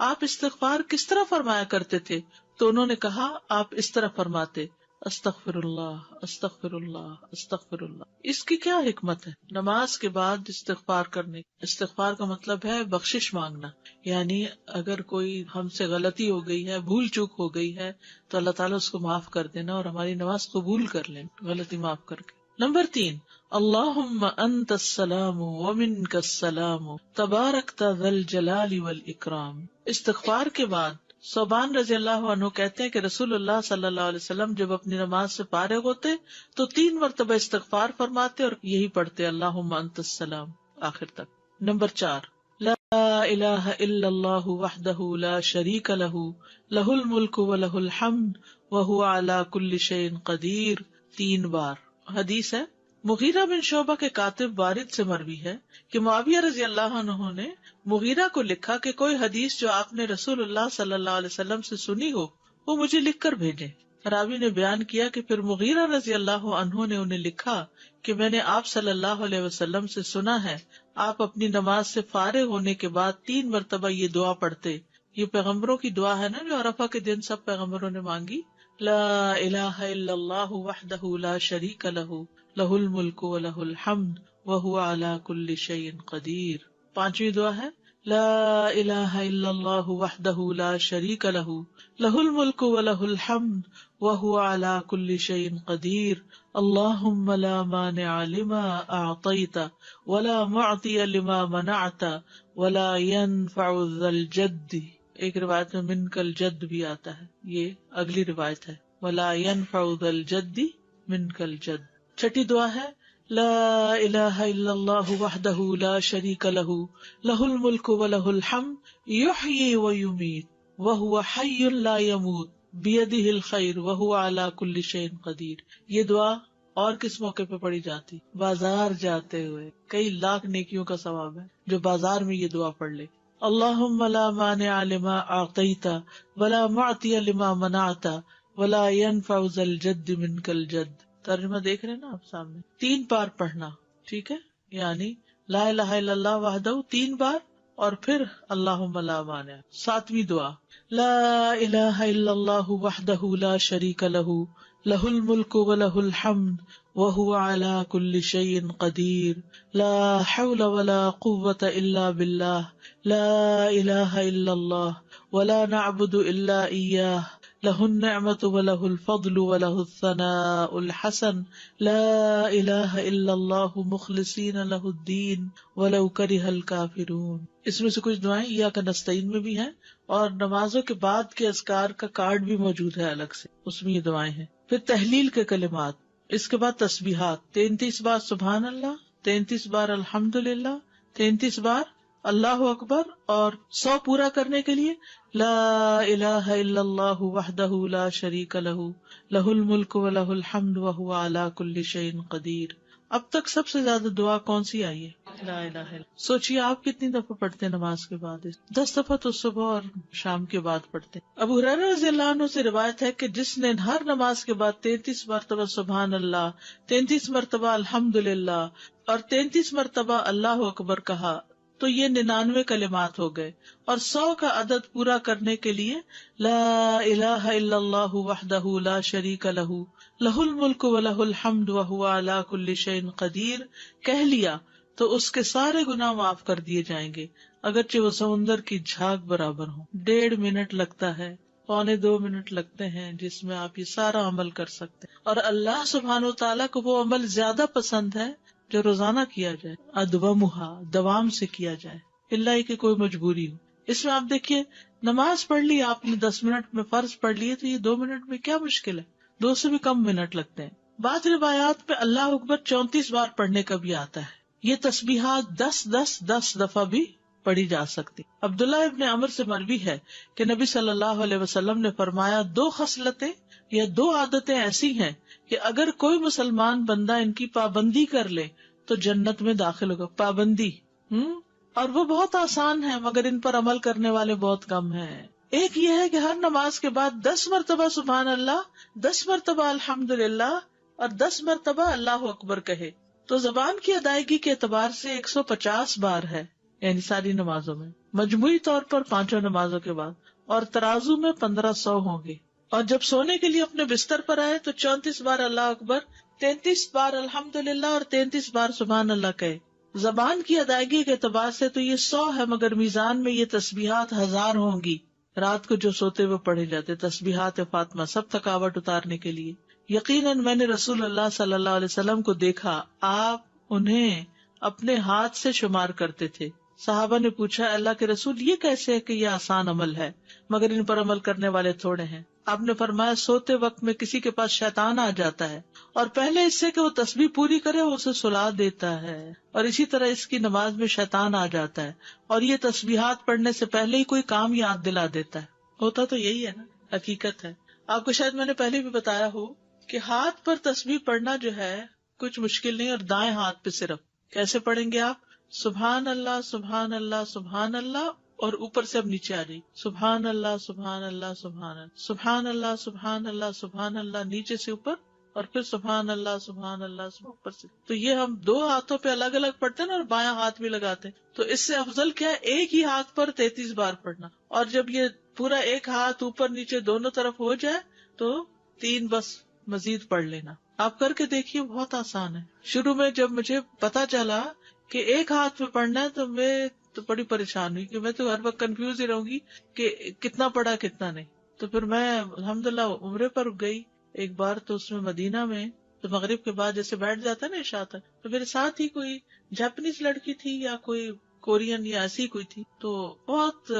آپ استغفار کس طرح فرمایا کرتے تھے، تو انہوں نے کہا آپ اس طرح فرماتے استغفر اللہ استغفر اللہ استغفر اللہ. اس کی کیا حکمت ہے؟ نماز کے بعد استغفار کرنے. استغفار کا مطلب ہے بخشش مانگنا، یعنی اگر کوئی ہم سے غلطی ہو گئی ہے، بھول چوک ہو گئی ہے، تو اللہ تعالیٰ اس کو معاف کر دینا اور ہماری نماز قبول کر لیں غلطی معاف کر کے. نمبر 3، اللہم انت السلام ومنک السلام تبارکت ذی الجلال والاکرام. استغفار کے بعد صوبان رضی اللہ عنہ کہتے ہیں کہ رسول اللہ صلی اللہ علیہ وسلم جب اپنی نماز سے فارغ ہوتے تو 3 مرتبہ استغفار فرماتے اور یہی پڑھتے اللہم انت السلام آخر تک. نمبر 4، لا الہ الا اللہ وحدہ لا شریک لہ لہ الملک ولہ الحمد وہو علی کل شیء قدیر 3 بار. حدیث ہے مغیرہ بن شعبہ کے کاتب وارد سے مروی ہے کہ معاویہ رضی اللہ عنہ نے مغیرہ کو لکھا کہ کوئی حدیث جو آپ نے رسول اللہ صلی اللہ علیہ وسلم سے سنی ہو وہ مجھے لکھ کر بھیجے. راوی نے بیان کیا کہ پھر مغیرہ رضی اللہ عنہ نے انہیں لکھا کہ میں نے آپ صلی اللہ علیہ وسلم سے سنا ہے آپ اپنی نماز سے فارغ ہونے کے بعد 3 مرتبہ یہ دعا پڑھتے. یہ پیغمبروں کی دعا ہے نا جو عرفہ کے دن سب پیغمبروں نے مانگی. لا الہ الا اللہ وحدہ لا شریک لہ لہ الملک ولہ الحمد وہو علی کل شیء قدیر. 5ویں دعا ہے لا الہ الا اللہ وحدہ لا شریک لہ لہ الملک ولہ الحمد وہو علی کل شیء قدیر. اللہم لا مانع لما اعطیت ولا معطی لما منعت ولا ينفع ذا الجد. ایک روایت میں منک الجد بھی آتا ہے، یہ اگلی روایت ہے ولا ينفع ذا الجد منک الجد. 6 دعا ہے لا الہ الا اللہ وحدہ لا شریک لہ لہ الملک ولہ الحمد یحیی ویمیت وہو حی لا یموت بیدہ الخیر وہو علی کل شیء قدیر. یہ دعا اور کس موقع پہ پڑھی جاتی؟ بازار جاتے ہوئے. کئی لاکھ نیکیوں کا ثواب ہے جو بازار میں یہ دعا پڑھ لے. اللہم لا مانع لما اعطیت ولا معطی لما منعت ولا ينفع ذا الجد منک الجد. ترجمہ دیکھ رہے ہیں نا آپ سامنے. 3 بار پڑھنا، ٹھیک ہے، یعنی لا الہ الا اللہ وحدہ 3 بار اور پھر اللہم لا مانع. 7ویں دعا لا الہ الا اللہ وحدہ لا شریک لہ لہ الملک ولہ الحمد وہو علی کل شیء قدیر. لا حول ولا قوة الا باللہ لا الہ الا اللہ ولا نعبد الا ایاہ لہ النعمت ولہ الفضل ولہ الثناء الحسن لا الہ الا اللہ مخلصین لہ الدین ولو کرہ الکافرون. اس میں سے کچھ دعائیں ایاک نستعین میں بھی ہیں اور نمازوں کے بعد کے اذکار کا کارڈ بھی موجود ہے الگ سے، اس میں یہ دعائیں ہیں. پھر تحلیل کے کلمات، اس کے بعد تسبیحات 33 بار سبحان اللہ، 33 بار الحمدللہ، 33 بار اللہ اکبر، اور 100 پورا کرنے کے لیے لا الہ الا اللہ وحدہ لا شریک لہ لہ الملک ولہ الحمد وہو علی کل شیء قدیر. اب تک سب سے زیادہ دعا کون سی آئی ہے؟ لا الہ الا. سوچئے آپ کتنی دفعہ پڑھتے ہیں نماز کے بعد؟ 10 دفعہ تو صبح اور شام کے بعد پڑھتے ہیں. ابو ہریرہ رضی اللہ عنہ سے روایت ہے کہ جس نے ہر نماز کے بعد 33 مرتبہ سبحان اللہ، 33 مرتبہ الحمدللہ اور 33 مرتبہ اللہ اکبر کہا تو یہ 99 کلمات ہو گئے. اور 100 کا عدد پورا کرنے کے لیے لا الہ الا اللہ وحدہ لا شریک لہ لہ الملک ولہ الحمد وہو علی کل شیء قدیر کہہ لیا تو اس کے سارے گناہ معاف کر دیے جائیں گے، اگرچہ وہ سمندر کی جھاگ برابر ہوں. 1.5 منٹ لگتا ہے، 1.25 منٹ لگتے ہیں جس میں آپ یہ سارا عمل کر سکتے ہیں. اور اللہ سبحانہ و تعالیٰ کو وہ عمل زیادہ پسند ہے جو روزانہ کیا جائے، ادومہا، دوام سے کیا جائے، اللہ کہ کوئی مجبوری ہو. اس میں آپ دیکھیے نماز پڑھ لی آپ نے 10 منٹ میں، فرض پڑھ لیے تو یہ 2 منٹ میں کیا مشکل ہے، 2 سے بھی کم منٹ لگتے ہیں. بعض روایات میں اللہ اکبر 34 بار پڑھنے کا بھی آتا ہے. یہ تسبیحات 10 دفعہ بھی پڑھی جا سکتی. عبداللہ ابن عمر سے مروی ہے کہ نبی صلی اللہ علیہ وسلم نے فرمایا 2 خصلتیں یا 2 عادتیں ایسی ہیں کہ اگر کوئی مسلمان بندہ ان کی پابندی کر لے تو جنت میں داخل ہوگا. پابندی اور وہ بہت آسان ہے مگر ان پر عمل کرنے والے بہت کم ہیں. ایک یہ ہے کہ ہر نماز کے بعد 10 مرتبہ سبحان اللہ، 10 مرتبہ الحمدللہ اور 10 مرتبہ اللہ اکبر کہے. تو زبان کی ادائیگی کے اعتبار سے 150 بار ہے، یعنی ساری نمازوں میں، مجموعی طور پر 5 نمازوں کے بعد، اور ترازو میں 1500 ہوں گے. اور جب سونے کے لیے اپنے بستر پر آئے تو 34 بار اللہ اکبر، 33 بار الحمدللہ اور 33 بار سبحان اللہ کہے. زبان کی ادائیگی کے اعتبار سے تو یہ 100 ہے، مگر میزان میں یہ تسبیحات 1000 ہوں گی. رات کو جو سوتے ہوئے پڑھے جاتے تسبیحات فاطمہ، سب تھکاوٹ اتارنے کے لیے. یقیناً میں نے رسول اللہ صلی اللہ علیہ وسلم کو دیکھا، آپ انہیں اپنے ہاتھ سے شمار کرتے تھے. صحابہ نے پوچھا اللہ کے رسول یہ کیسے ہے کہ یہ آسان عمل ہے مگر ان پر عمل کرنے والے تھوڑے ہیں؟ آپ نے فرمایا سوتے وقت میں کسی کے پاس شیطان آ جاتا ہے اور پہلے اس سے کہ وہ تسبیح پوری کرے وہ اسے سلا دیتا ہے، اور اسی طرح اس کی نماز میں شیطان آ جاتا ہے اور یہ تسبیحات پڑھنے سے پہلے ہی کوئی کام یاد دلا دیتا ہے. ہوتا تو یہی ہے نا، حقیقت ہے. آپ کو شاید میں نے پہلے بھی بتایا ہو کہ ہاتھ پر تسبیح پڑھنا جو ہے کچھ مشکل نہیں، اور دائیں ہاتھ پہ صرف کیسے پڑھیں گے آپ؟ سبحان اللہ سبحان اللہ سبحان اللہ، اور اوپر سے اب نیچے آ جائیے، سبحان اللہ سبحان اللہ سبحان اللہ سبحان اللہ سبحان اللہ سبحان اللہ، نیچے سے اوپر، اور پھر سبحان اللہ سبحان اللہ اوپر سے. تو یہ ہم 2 ہاتھوں پہ الگ الگ پڑھتے ہیں نا، اور بایاں ہاتھ بھی لگاتے ہیں. تو اس سے افضل کیا ہے ایک ہی ہاتھ پر 33 بار پڑھنا، اور جب یہ پورا ایک ہاتھ اوپر نیچے دونوں طرف ہو جائے تو 3 بس مزید پڑھ لینا. آپ کر کے دیکھیے، بہت آسان ہے. شروع میں جب مجھے پتا چلا کہ ایک ہاتھ پہ پڑھنا ہے تو میں تو بڑی پریشان ہوئی کہ میں تو ہر وقت کنفیوز ہی رہوں گی کہ کتنا پڑھا کتنا نہیں. تو پھر میں الحمدللہ عمرے پر گئی ایک بار، تو اس میں مدینہ میں تو مغرب کے بعد جیسے بیٹھ جاتا ہے نا عشاء تک، تو میرے ساتھ ہی کوئی جاپنیز لڑکی تھی یا کوئی کورین یا ایسی کوئی تھی، تو بہت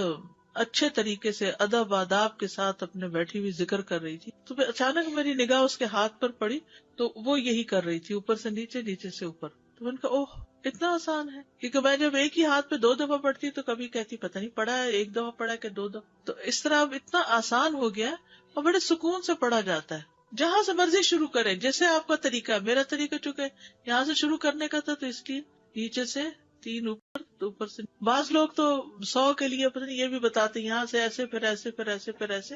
اچھے طریقے سے ادب آداب کے ساتھ اپنے بیٹھی ہوئی ذکر کر رہی تھی. تو اچانک میری نگاہ اس کے ہاتھ پر پڑی تو وہ یہی کر رہی تھی، اوپر سے نیچے نیچے سے اوپر. تو میں نے کہا اوہ اتنا آسان ہے، کیونکہ میں جب ایک ہی ہاتھ پہ 2 دفعہ پڑھتی تو کبھی کہتی پتہ نہیں پڑھا ہے 1 دفعہ پڑھا کہ 2 دفعہ. تو اس طرح اب اتنا آسان ہو گیا اور بڑے سکون سے پڑھا جاتا ہے. جہاں سے مرضی شروع کریں، جیسے آپ کا طریقہ ہے. میرا طریقہ چونکہ یہاں سے شروع کرنے کا تھا تو اس لیے نیچے سے 3 اوپر تو اوپر سے. بعض لوگ تو 100 کے لیے پتہ نہیں یہ بھی بتاتے یہاں سے ایسے پھر ایسے پھر ایسے پھر ایسے،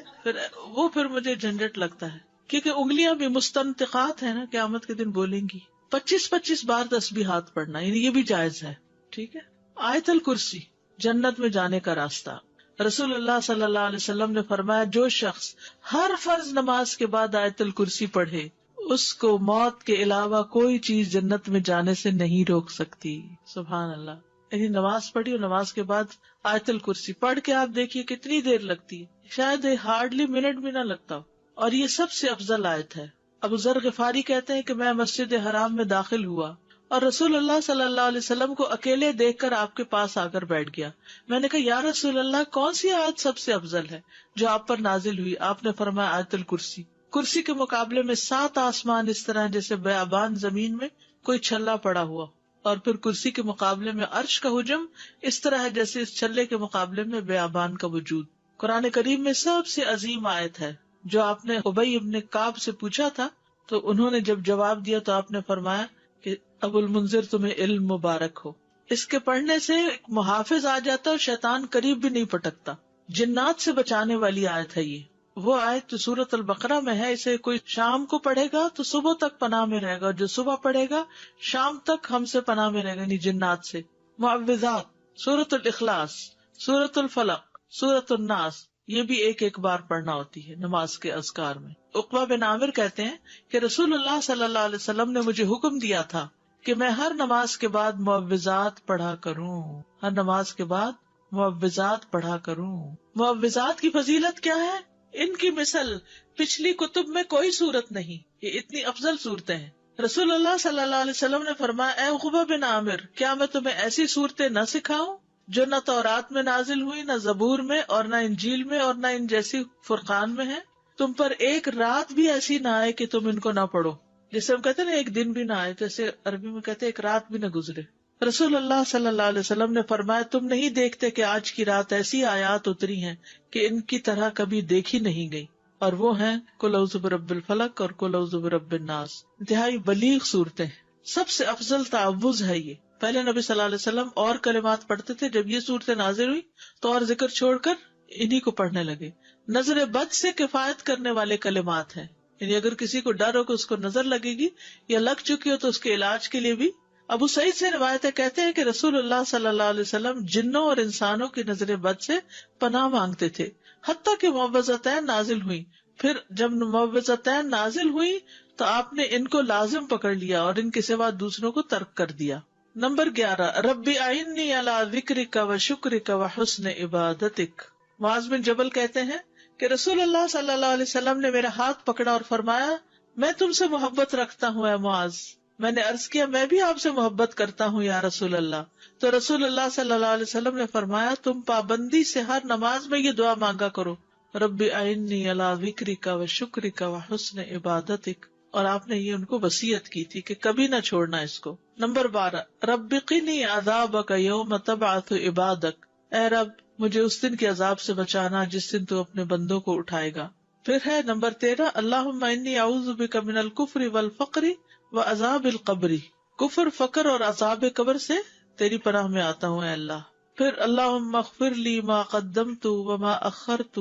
پھر مجھے جھنجٹ لگتا ہے کیونکہ انگلیاں بھی مستنطقات ہیں نا، قیامت کے دن بولیں گی. 25 بار تسبیحات پڑھنا، یعنی یہ بھی جائز ہے. ٹھیک ہے. آیت الکرسی جنت میں جانے کا راستہ. رسول اللہ صلی اللہ علیہ وسلم نے فرمایا جو شخص ہر فرض نماز کے بعد آیت الکرسی پڑھے اس کو موت کے علاوہ کوئی چیز جنت میں جانے سے نہیں روک سکتی. سبحان اللہ. یعنی نماز پڑھی اور نماز کے بعد آیت الکرسی پڑھ کے آپ دیکھیے کتنی دیر لگتی ہے، شاید ہارڈلی منٹ بھی نہ لگتا ہو، اور یہ سب سے افضل آیت ہے. ابو ذر غفاری کہتے ہیں کہ میں مسجد حرام میں داخل ہوا اور رسول اللہ صلی اللہ علیہ وسلم کو اکیلے دیکھ کر آپ کے پاس آ کر بیٹھ گیا. میں نے کہا یا رسول اللہ کون سی آیت سب سے افضل ہے جو آپ پر نازل ہوئی؟ آپ نے فرمایا آیت الکرسی. کرسی کے مقابلے میں 7 آسمان اس طرح جیسے بیابان زمین میں کوئی چھلا پڑا ہوا، اور پھر کرسی کے مقابلے میں عرش کا حجم اس طرح ہے جیسے اس چھلے کے مقابلے میں بیابان کا وجود. قرآن کریم میں سب سے عظیم آیت ہے. جو آپ نے ابی ابن کعب سے پوچھا تھا تو انہوں نے جب جواب دیا تو آپ نے فرمایا کہ ابو المنذر تمہیں علم مبارک ہو. اس کے پڑھنے سے ایک محافظ آ جاتا اور شیطان قریب بھی نہیں پٹکتا. جنات سے بچانے والی آیت ہے یہ. وہ آیت جو سورۃ البقرہ میں ہے، اسے کوئی شام کو پڑھے گا تو صبح تک پناہ میں رہے گا، جو صبح پڑھے گا شام تک ہم سے پناہ میں رہے گا، یعنی جنات سے. معوذات، سورۃ الاخلاص، سورۃ الفلق، سورۃ الناس، یہ بھی ایک بار پڑھنا ہوتی ہے نماز کے اذکار میں. عقبہ بن عامر کہتے ہیں کہ رسول اللہ صلی اللہ علیہ وسلم نے مجھے حکم دیا تھا کہ میں ہر نماز کے بعد معوذات پڑھا کروں. ہر نماز کے بعد معوذات پڑھا کروں. معوذات کی فضیلت کیا ہے؟ ان کی مثل پچھلی کتب میں کوئی صورت نہیں. یہ اتنی افضل صورتیں ہیں. رسول اللہ صلی اللہ علیہ وسلم نے فرمایا اے عقبہ بن عامر کیا میں تمہیں ایسی صورتیں نہ سکھاؤں جو نہ تورات میں نازل ہوئی، نہ زبور میں، اور نہ انجیل میں، اور نہ ان جیسی فرقان میں ہے. تم پر ایک رات بھی ایسی نہ آئے کہ تم ان کو نہ پڑھو. جیسے ہم کہتے ہیں نا ایک دن بھی نہ آئے، جیسے عربی میں کہتے ہیں ایک رات بھی نہ گزرے. رسول اللہ صلی اللہ علیہ وسلم نے فرمایا تم نہیں دیکھتے کہ آج کی رات ایسی آیات اتری ہیں کہ ان کی طرح کبھی دیکھی نہیں گئی، اور وہ ہیں قل اعوذ برب الفلق اور قل اعوذ برب الناس. انتہائی بلیغ صورتیں، سب سے افضل تعوذ ہے یہ. پہلے نبی صلی اللہ علیہ وسلم اور کلمات پڑھتے تھے، جب یہ صورتیں نازل ہوئی تو اور ذکر چھوڑ کر انہی کو پڑھنے لگے. نظر بد سے کفایت کرنے والے کلمات ہیں، یعنی اگر کسی کو ڈر ہو کہ اس کو نظر لگے گی یا لگ چکی ہو تو اس کے علاج کے لیے بھی. ابو سعید سے روایتیں کہتے ہیں کہ رسول اللہ صلی اللہ علیہ وسلم جنوں اور انسانوں کی نظر بد سے پناہ مانگتے تھے، حتیٰ کہ معوذتین نازل ہوئی. پھر جب معوذتین نازل ہوئی تو آپ نے ان کو لازم پکڑ لیا اور ان کے سوا دوسروں کو ترک کر دیا. نمبر 11 رب اعنی علی ذکرک و شکرک و حسن عبادتک. معاذ بن جبل کہتے ہیں کہ رسول اللہ صلی اللہ علیہ وسلم نے میرا ہاتھ پکڑا اور فرمایا میں تم سے محبت رکھتا ہوں اے معاذ. میں نے عرض کیا میں بھی آپ سے محبت کرتا ہوں یا رسول اللہ. تو رسول اللہ صلی اللہ علیہ وسلم نے فرمایا تم پابندی سے ہر نماز میں یہ دعا مانگا کرو، رب اعنی علی ذکرک و شکرک و حسن عبادتک. اور آپ نے یہ ان کو وصیت کی تھی کہ کبھی نہ چھوڑنا اس کو. نمبر 12 رب قنی عذابک یوم تبعث عبادک. اے رب مجھے اس دن کے عذاب سے بچانا جس دن تو اپنے بندوں کو اٹھائے گا. پھر ہے نمبر 13 اللہم انی اعوذ بک من الکفر والفقر وعذاب القبر. کفر، فقر اور عذاب قبر سے تیری پناہ میں آتا ہوں اے اللہ. پھر اللہم اغفر لی ما قدمت وما اخرت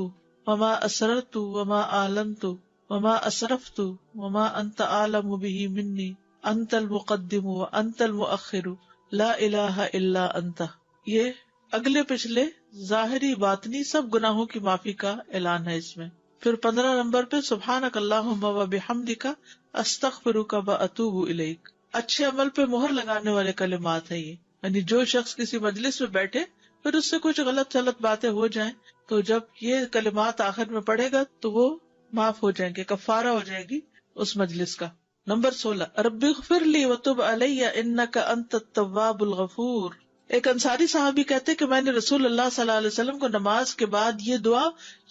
وما اسررت وما اعلنت وما اسرفت وما انت اعلم به منی انت المقدم وانت المؤخر لا الہ الا انت. یہ اگلے پچھلے ظاہری باطنی سب گناہوں کی معافی کا اعلان ہے اس میں. پھر 15 نمبر پہ سبحانک اللہم و بحمدک استغفرک و اتوب الیک. اچھے عمل پہ مہر لگانے والے کلمات ہیں یہ، یعنی جو شخص کسی مجلس میں بیٹھے پھر اس سے کچھ غلط باتیں ہو جائیں تو جب یہ کلمات آخر میں پڑھے گا تو وہ معاف ہو جائیں گے، کفارہ ہو جائے گی اس مجلس کا. نمبر 16 رب اغفر لی وتب علی انک انت التواب الغفور. ایک انصاری صحابی کہتے کہ میں نے رسول اللہ صلی اللہ علیہ وسلم کو نماز کے بعد یہ دعا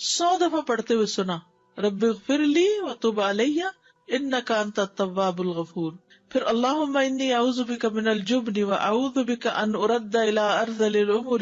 100 دفعہ پڑھتے ہوئے سنا، رب اغفر لی وتب علی انک انت التواب الغفور. پھر اللہم انی اعوذ بک من الجبن واعوذ بک ان ارد الی ارذل الامور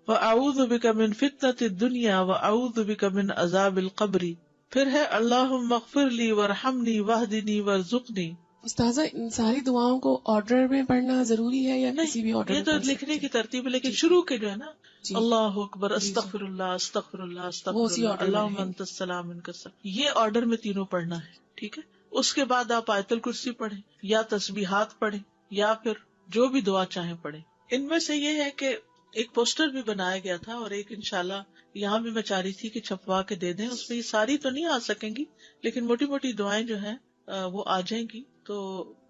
واعوذ بک من فتنۃ الدنیا واعوذ بک من عذاب القبر. پھر ہے اللہم اغفر لی وارحمنی واہدنی وارزقنی. استاذہ ان ساری دعاؤں کو آرڈر میں پڑھنا ضروری ہے یا کسی بھی آرڈر یہ تو لکھنے کی ترتیب ہے، لیکن شروع کے جو ہے نا اللہ اکبر استغفر اللہ استغفر اللہ استغفر اللہ اللہم انت السلام منک السلام، یہ آرڈر میں تینوں پڑھنا ہے. ٹھیک ہے، اس کے بعد آپ آیت الکرسی پڑھیں یا تسبیحات پڑھیں یا پھر جو بھی دعا چاہیں پڑھیں. ان میں سے یہ ہے کہ ایک پوسٹر بھی بنایا گیا تھا اور ایک انشاءاللہ یہاں بھی میں چاہ رہی تھی کہ چھپوا کے دے دیں. اس میں یہ ساری تو نہیں آ سکیں گی لیکن موٹی موٹی دعائیں جو ہیں وہ آ جائیں گی. تو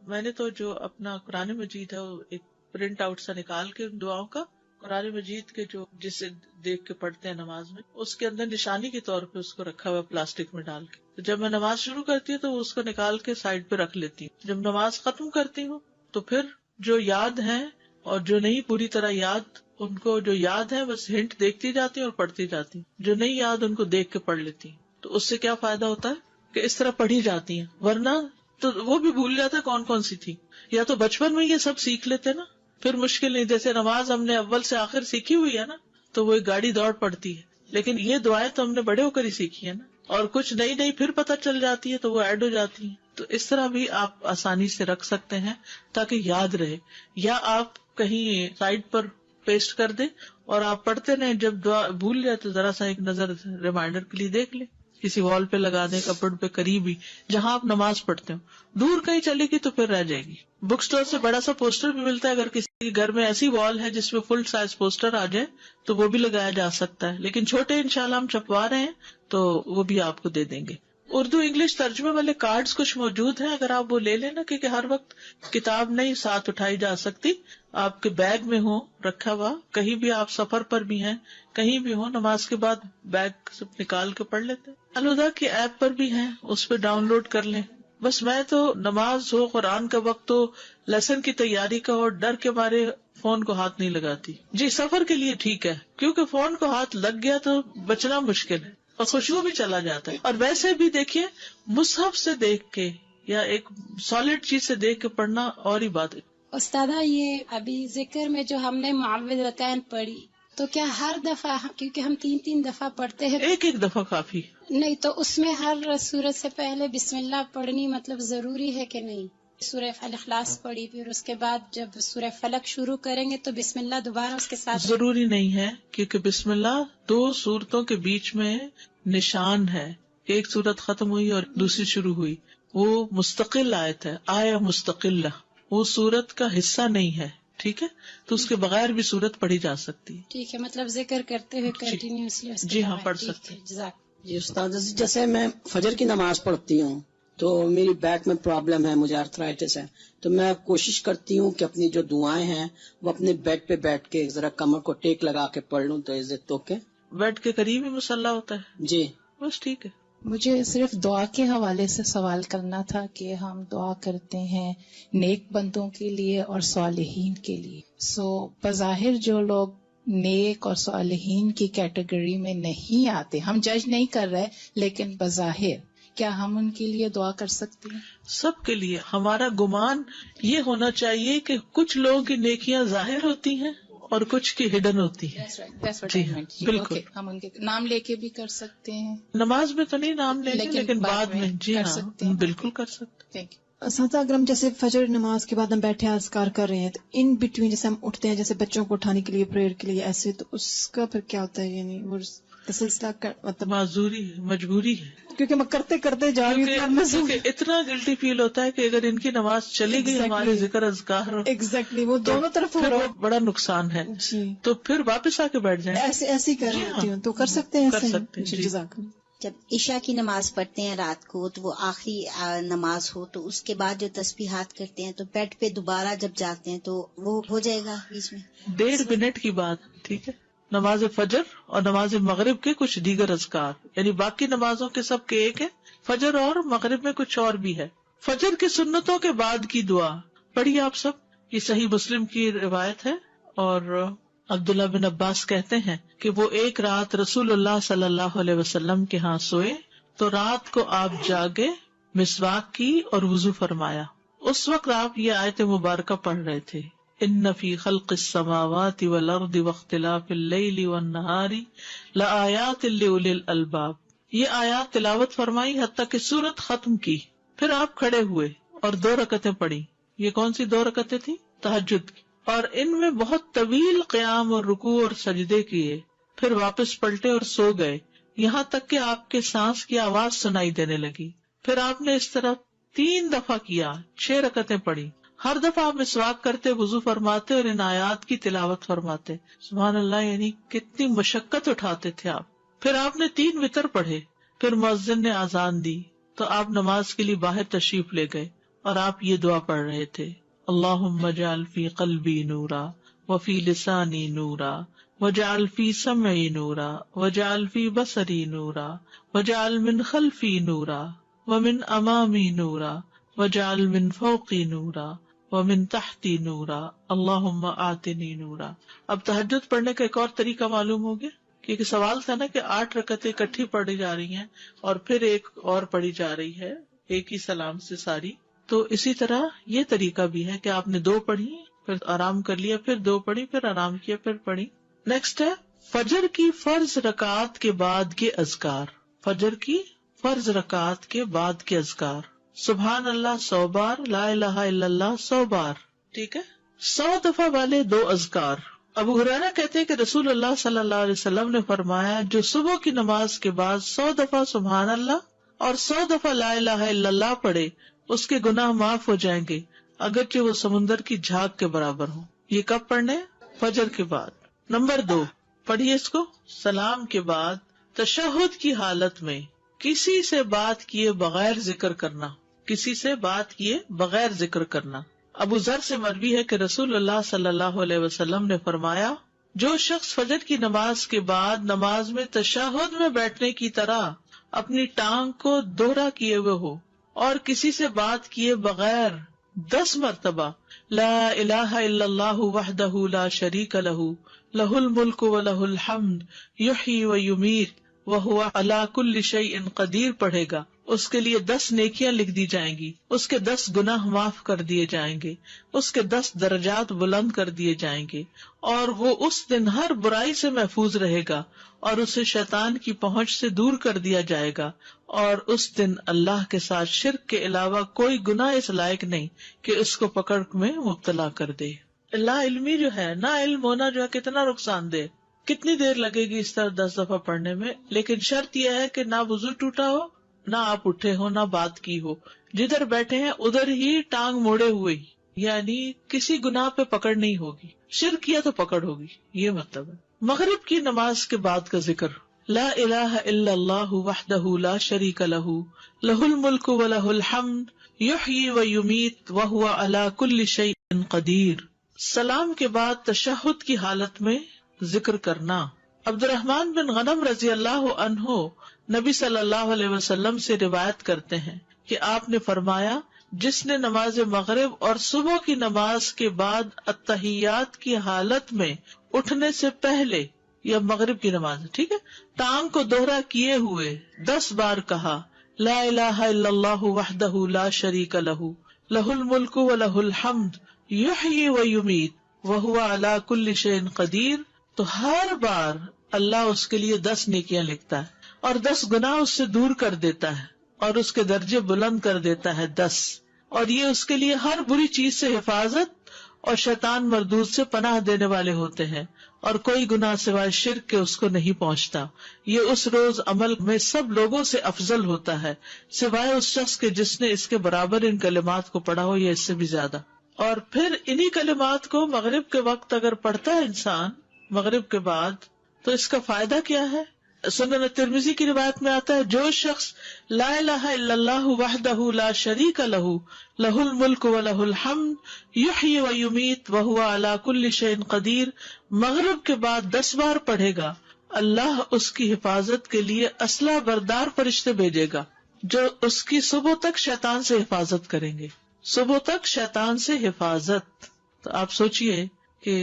میں نے تو جو اپنا قرآن مجید ہے وہ ایک پرنٹ آؤٹ سا نکال کے دعاؤں کا قرآن مجید کے جو جسے دیکھ کے پڑھتے ہیں نماز میں اس کے اندر نشانی کے طور پہ اس کو رکھا ہوا پلاسٹک میں ڈال کے. تو جب میں نماز شروع کرتی ہوں تو اس کو نکال کے سائڈ پہ رکھ لیتی ہوں. جب نماز ختم کرتی ہوں تو پھر جو یاد ہیں اور جو نہیں پوری طرح یاد، ان کو جو یاد ہے بس ہنٹ دیکھتی جاتی اور پڑھتی جاتی، جو نہیں یاد ان کو دیکھ کے پڑھ لیتی. تو اس سے کیا فائدہ ہوتا ہے کہ اس طرح پڑھی جاتی ہیں، ورنہ تو وہ بھی بھول جاتا ہے کون کون سی تھی. یا تو بچپن میں یہ سب سیکھ لیتے نا، پھر مشکل نہیں. جیسے نماز ہم نے اول سے آخر سیکھی ہوئی ہے نا تو وہ ایک گاڑی دوڑ پڑتی ہے، لیکن یہ دعائیں تو ہم نے بڑے ہو کر ہی سیکھی ہے نا، اور کچھ نئی نئی پھر پتہ چل جاتی ہے تو وہ ایڈ ہو جاتی ہیں. تو اس طرح بھی آپ آسانی سے رکھ سکتے ہیں تاکہ یاد رہے، یا آپ کہیں سائڈ پر پیسٹ کر دیں اور آپ پڑھتے رہیں. جب دعا بھول جائے تو ذرا سا ایک نظر ریمائنڈر کے لیے دیکھ لیں، کسی وال پہ لگا دیں، کپڑ پہ قریب ہی جہاں آپ نماز پڑھتے ہو. دور کہیں چلے گی تو پھر رہ جائے گی. بک سٹور سے بڑا سا پوسٹر بھی ملتا ہے، اگر کسی کے گھر میں ایسی وال ہے جس میں فل سائز پوسٹر آ جائے تو وہ بھی لگایا جا سکتا ہے. لیکن چھوٹے انشاءاللہ ہم چھپوا رہے ہیں تو وہ بھی آپ کو دے دیں گے. اردو انگلش ترجمے والے کارڈز کچھ موجود ہیں، اگر آپ وہ لے لینا، کیونکہ ہر وقت کتاب نہیں ساتھ اٹھائی جا سکتی. آپ کے بیگ میں ہو رکھا ہوا، کہیں بھی آپ سفر پر بھی ہیں، کہیں بھی ہو، نماز کے بعد بیگ سے نکال کے پڑھ لیتے. الہدا کی ایپ پر بھی ہیں، اس پہ ڈاؤن لوڈ کر لیں. بس میں تو نماز ہو، قرآن کا وقت ہو، لیسن کی تیاری کا ہو، ڈر کے مارے فون کو ہاتھ نہیں لگاتی. جی سفر کے لیے ٹھیک ہے، کیونکہ فون کو ہاتھ لگ گیا تو بچنا مشکل ہے اور خوشبو بھی چلا جاتا ہے. اور ویسے بھی دیکھیے مصحف سے دیکھ کے یا ایک سالڈ چیز سے دیکھ کے پڑھنا اور ہی بات ہے. استاذہ یہ ابھی ذکر میں جو ہم نے معوذتین پڑھی تو کیا ہر دفعہ کیونکہ ہم 3 دفعہ پڑھتے ہیں ایک دفعہ کافی نہیں تو اس میں ہر سورت سے پہلے بسم اللہ پڑھنی مطلب ضروری ہے کہ نہیں؟ سورہ الاخلاص پڑھی پھر اس کے بعد جب سورہ فلق شروع کریں گے تو بسم اللہ دوبارہ اس کے ساتھ ضروری نہیں ہے، کیونکہ بسم اللہ 2 سورتوں کے بیچ میں نشان ہے. ایک سورت ختم ہوئی اور دوسری شروع ہوئی، وہ مستقل آیت ہے، آیا مستقلہ، وہ سورت کا حصہ نہیں ہے. ٹھیک ہے، تو اس کے بغیر بھی سورت پڑھی جا سکتی ہے. ٹھیک ہے، مطلب ذکر کرتے ہوئے کنٹینیوسلی. جی ہاں، پڑھ سکتے ہیں. جی استاد، جیسے میں فجر کی نماز پڑھتی ہوں تو میری بیک میں پرابلم ہے، مجھے آرتھرائٹس ہے، تو میں کوشش کرتی ہوں کہ اپنی جو دعائیں ہیں وہ اپنے بیڈ پہ بیٹھ کے ذرا کمر کو ٹیک لگا کے پڑھ لوں. تو از اٹ اوکے؟ بیڈ کے قریب ہی مصلی ہوتا ہے. جی بس ٹھیک ہے. مجھے صرف دعا کے حوالے سے سوال کرنا تھا کہ ہم دعا کرتے ہیں نیک بندوں کے لیے اور صالحین کے لیے. بظاہر جو لوگ نیک اور صالحین کی کیٹیگری میں نہیں آتے، ہم جج نہیں کر رہے، لیکن بظاہر کیا ہم ان کے لیے دعا کر سکتے ہیں؟ سب کے لیے. ہمارا گمان یہ ہونا چاہیے کہ کچھ لوگوں کی نیکیاں ظاہر ہوتی ہیں اور کچھ کی ہڈن ہوتی ہیں. جی بالکل. ہم ان کے نام لے کے بھی کر سکتے ہیں. نماز میں تو نہیں نام لیں گے، لیکن بعد میں جی ہاں بالکل کر سکتے. اساتذہ اگر ہم جیسے فجر نماز کے بعد ہم بیٹھے ہیں اذکار کر رہے ہیں تو ان بٹوین جیسے ہم اٹھتے ہیں جیسے بچوں کو اٹھانے کے لیے پریئر کے لیے ایسے، تو اس کا پھر کیا ہوتا ہے؟ یعنی وہ سلسلہ مطلب معذوری ہے، مجبوری ہے، کیونکہ میں کرتے کرتے جا رہی ہوں. اتنا گلٹی فیل ہوتا ہے کہ اگر ان کی نماز چلی گئی ہمارے ذکر اذکار ایگزیکٹلی وہ دونوں طرف بڑا نقصان ہے. جی تو پھر واپس آ کے بیٹھ جائیں. ایسے ہی کر رہی ہوں. تو کر سکتے ہیں، کر سکتے ہیں. جزاک اللہ. جب عشاء کی نماز پڑھتے ہیں رات کو تو وہ آخری نماز ہو تو اس کے بعد جو تسبیحات کرتے ہیں تو بیڈ پہ دوبارہ جب جاتے ہیں تو وہ ہو جائے گا بیچ میں 1.5 منٹ کی بات. ٹھیک ہے. نماز فجر اور نماز مغرب کے کچھ دیگر اذکار، یعنی باقی نمازوں کے سب کے ایک ہے، فجر اور مغرب میں کچھ اور بھی ہے. فجر کی سنتوں کے بعد کی دعا پڑھی آپ سب. یہ صحیح مسلم کی روایت ہے اور عبداللہ بن عباس کہتے ہیں کہ وہ ایک رات رسول اللہ صلی اللہ علیہ وسلم کے ہاں سوئے تو رات کو آپ جاگے، مسواک کی اور وضو فرمایا. اس وقت آپ یہ آیت مبارکہ پڑھ رہے تھے، ان فی خلق السماوات والارض واختلاف اللیل والنہار لآیات لأولی الالباب. یہ آیات تلاوت فرمائی حتیٰ کہ سورت ختم کی. پھر آپ کھڑے ہوئے اور 2 رکعتیں پڑھی. یہ کون سی 2 رکعتیں تھی؟ تہجد کی. اور ان میں بہت طویل قیام اور رکوع اور سجدے کیے. پھر واپس پلٹے اور سو گئے، یہاں تک کہ آپ کے سانس کی آواز سنائی دینے لگی. پھر آپ نے اس طرح 3 دفعہ کیا، 6 رکعتیں پڑھی. ہر دفعہ آپ مسواک کرتے، وضو فرماتے اور ان آیات کی تلاوت فرماتے. سبحان اللہ، یعنی کتنی مشقت اٹھاتے تھے آپ. پھر آپ نے 3 وتر پڑھے. پھر مؤذن نے اذان دی تو آپ نماز کے لیے باہر تشریف لے گئے اور آپ یہ دعا پڑھ رہے تھے، اللہم اجعل فی قلبی نورا وفی لسانی نورا وجعل فی سمعی نورا وجعل فی بصری نورا وجعل من خلفی نورا ومن امامی نورا وجعل من فوقی نورا ومن تحتی نورا اللہم آتنی نورا. اب تہجد پڑھنے کا ایک اور طریقہ معلوم ہو گیا، کیونکہ سوال تھا نا کہ 8 رکعتیں اکٹھی پڑھی جا رہی ہیں اور پھر ایک اور پڑھی جا رہی ہے ایک ہی سلام سے ساری. تو اسی طرح یہ طریقہ بھی ہے کہ آپ نے 2 پڑھی، پھر آرام کر لیا، پھر 2 پڑھی، پھر آرام کیا، پھر پڑھی. نیکسٹ ہے فجر کی فرض رکعات کے بعد کے اذکار. فجر کی فرض رکعات کے بعد کے اذکار، سبحان اللہ 100 بار، لا الہ الا اللہ 100 بار. ٹھیک ہے. 100 دفعہ والے 2 اذکار. ابو ہریرہ کہتے ہیں کہ رسول اللہ صلی اللہ علیہ وسلم نے فرمایا، جو صبح کی نماز کے بعد 100 دفعہ سبحان اللہ اور 100 دفعہ لا الہ الا اللہ پڑھے اس کے گناہ معاف ہو جائیں گے، اگرچہ وہ سمندر کی جھاگ کے برابر ہوں. یہ کب پڑھنے؟ فجر کے بعد. نمبر 2 پڑھیے اس کو، سلام کے بعد تشہد کی حالت میں کسی سے بات کیے بغیر ذکر کرنا. کسی سے بات کیے بغیر ذکر کرنا. ابو ذر سے مروی ہے کہ رسول اللہ صلی اللہ علیہ وسلم نے فرمایا، جو شخص فجر کی نماز کے بعد نماز میں تشہد میں بیٹھنے کی طرح اپنی ٹانگ کو دوہرا کیے ہوئے ہو اور کسی سے بات کیے بغیر 10 مرتبہ لا الہ الا اللہ وحدہ لا شریک لہ لہ الملک ولہ الحمد یحیی ویمیت وہو علی کل شیء قدیر پڑھے گا، اس کے لیے 10 نیکیاں لکھ دی جائیں گی، اس کے 10 گناہ معاف کر دیے جائیں گے، اس کے 10 درجات بلند کر دیے جائیں گے، اور وہ اس دن ہر برائی سے محفوظ رہے گا اور اسے شیطان کی پہنچ سے دور کر دیا جائے گا، اور اس دن اللہ کے ساتھ شرک کے علاوہ کوئی گناہ اس لائق نہیں کہ اس کو پکڑ میں مبتلا کر دے۔ لا علمی جو ہے، نا علم ہونا جو ہے کتنا نقصان دہ، کتنی دیر لگے گی اس طرح 10 دفعہ پڑھنے میں، لیکن شرط یہ ہے کہ نہ وضو ٹوٹا ہو، نہ آپ اٹھے ہو، نہ بات کی ہو، جدھر بیٹھے ہیں ادھر ہی ٹانگ موڑے ہوئے ہی، یعنی کسی گناہ پہ پکڑ نہیں ہوگی، شرک کیا تو پکڑ ہوگی، یہ مطلب ہے۔ مغرب کی نماز کے بعد کا ذکر، لا الہ الا اللہ وحدہ لا شریک لہ لہ الملک ولہ الحمد یحیی ویمیت وہو علی کل شیء قدیر۔ سلام کے بعد تشہد کی حالت میں ذکر کرنا۔ عبد الرحمن بن غنم رضی اللہ عنہ نبی صلی اللہ علیہ وسلم سے روایت کرتے ہیں کہ آپ نے فرمایا، جس نے نماز مغرب اور صبح کی نماز کے بعد التحیات کی حالت میں اٹھنے سے پہلے، یا مغرب کی نماز ٹھیک ہے، ٹانگ کو دوہرا کیے ہوئے 10 بار کہا، لا الہ الا اللہ وحدہ لا شریک لہ لہ الملک ولہ الحمد یحیی ویمیت وہو علی کل شیء قدیر، تو ہر بار اللہ اس کے لیے 10 نیکیاں لکھتا ہے اور 10 گناہ اس سے دور کر دیتا ہے اور اس کے درجے بلند کر دیتا ہے 10، اور یہ اس کے لیے ہر بری چیز سے حفاظت اور شیطان مردود سے پناہ دینے والے ہوتے ہیں، اور کوئی گناہ سوائے شرک کے اس کو نہیں پہنچتا۔ یہ اس روز عمل میں سب لوگوں سے افضل ہوتا ہے سوائے اس شخص کے جس نے اس کے برابر ان کلمات کو پڑھا ہو یا اس سے بھی زیادہ۔ اور پھر انہی کلمات کو مغرب کے وقت اگر پڑھتا ہے انسان مغرب کے بعد، تو اس کا فائدہ کیا ہے؟ سنن ترمذی کی روایت میں آتا ہے، جو شخص لا الہ الا اللہ وحدہ لا شریک لہ لہ الملک ولہ الحمد یحیی ویمیت وہو علی کل شیء قدیر مغرب کے بعد 10 بار پڑھے گا، اللہ اس کی حفاظت کے لیے اسلحہ بردار فرشتے بھیجے گا جو اس کی صبح تک شیطان سے حفاظت کریں گے، صبح تک شیطان سے حفاظت۔ تو آپ سوچئے کہ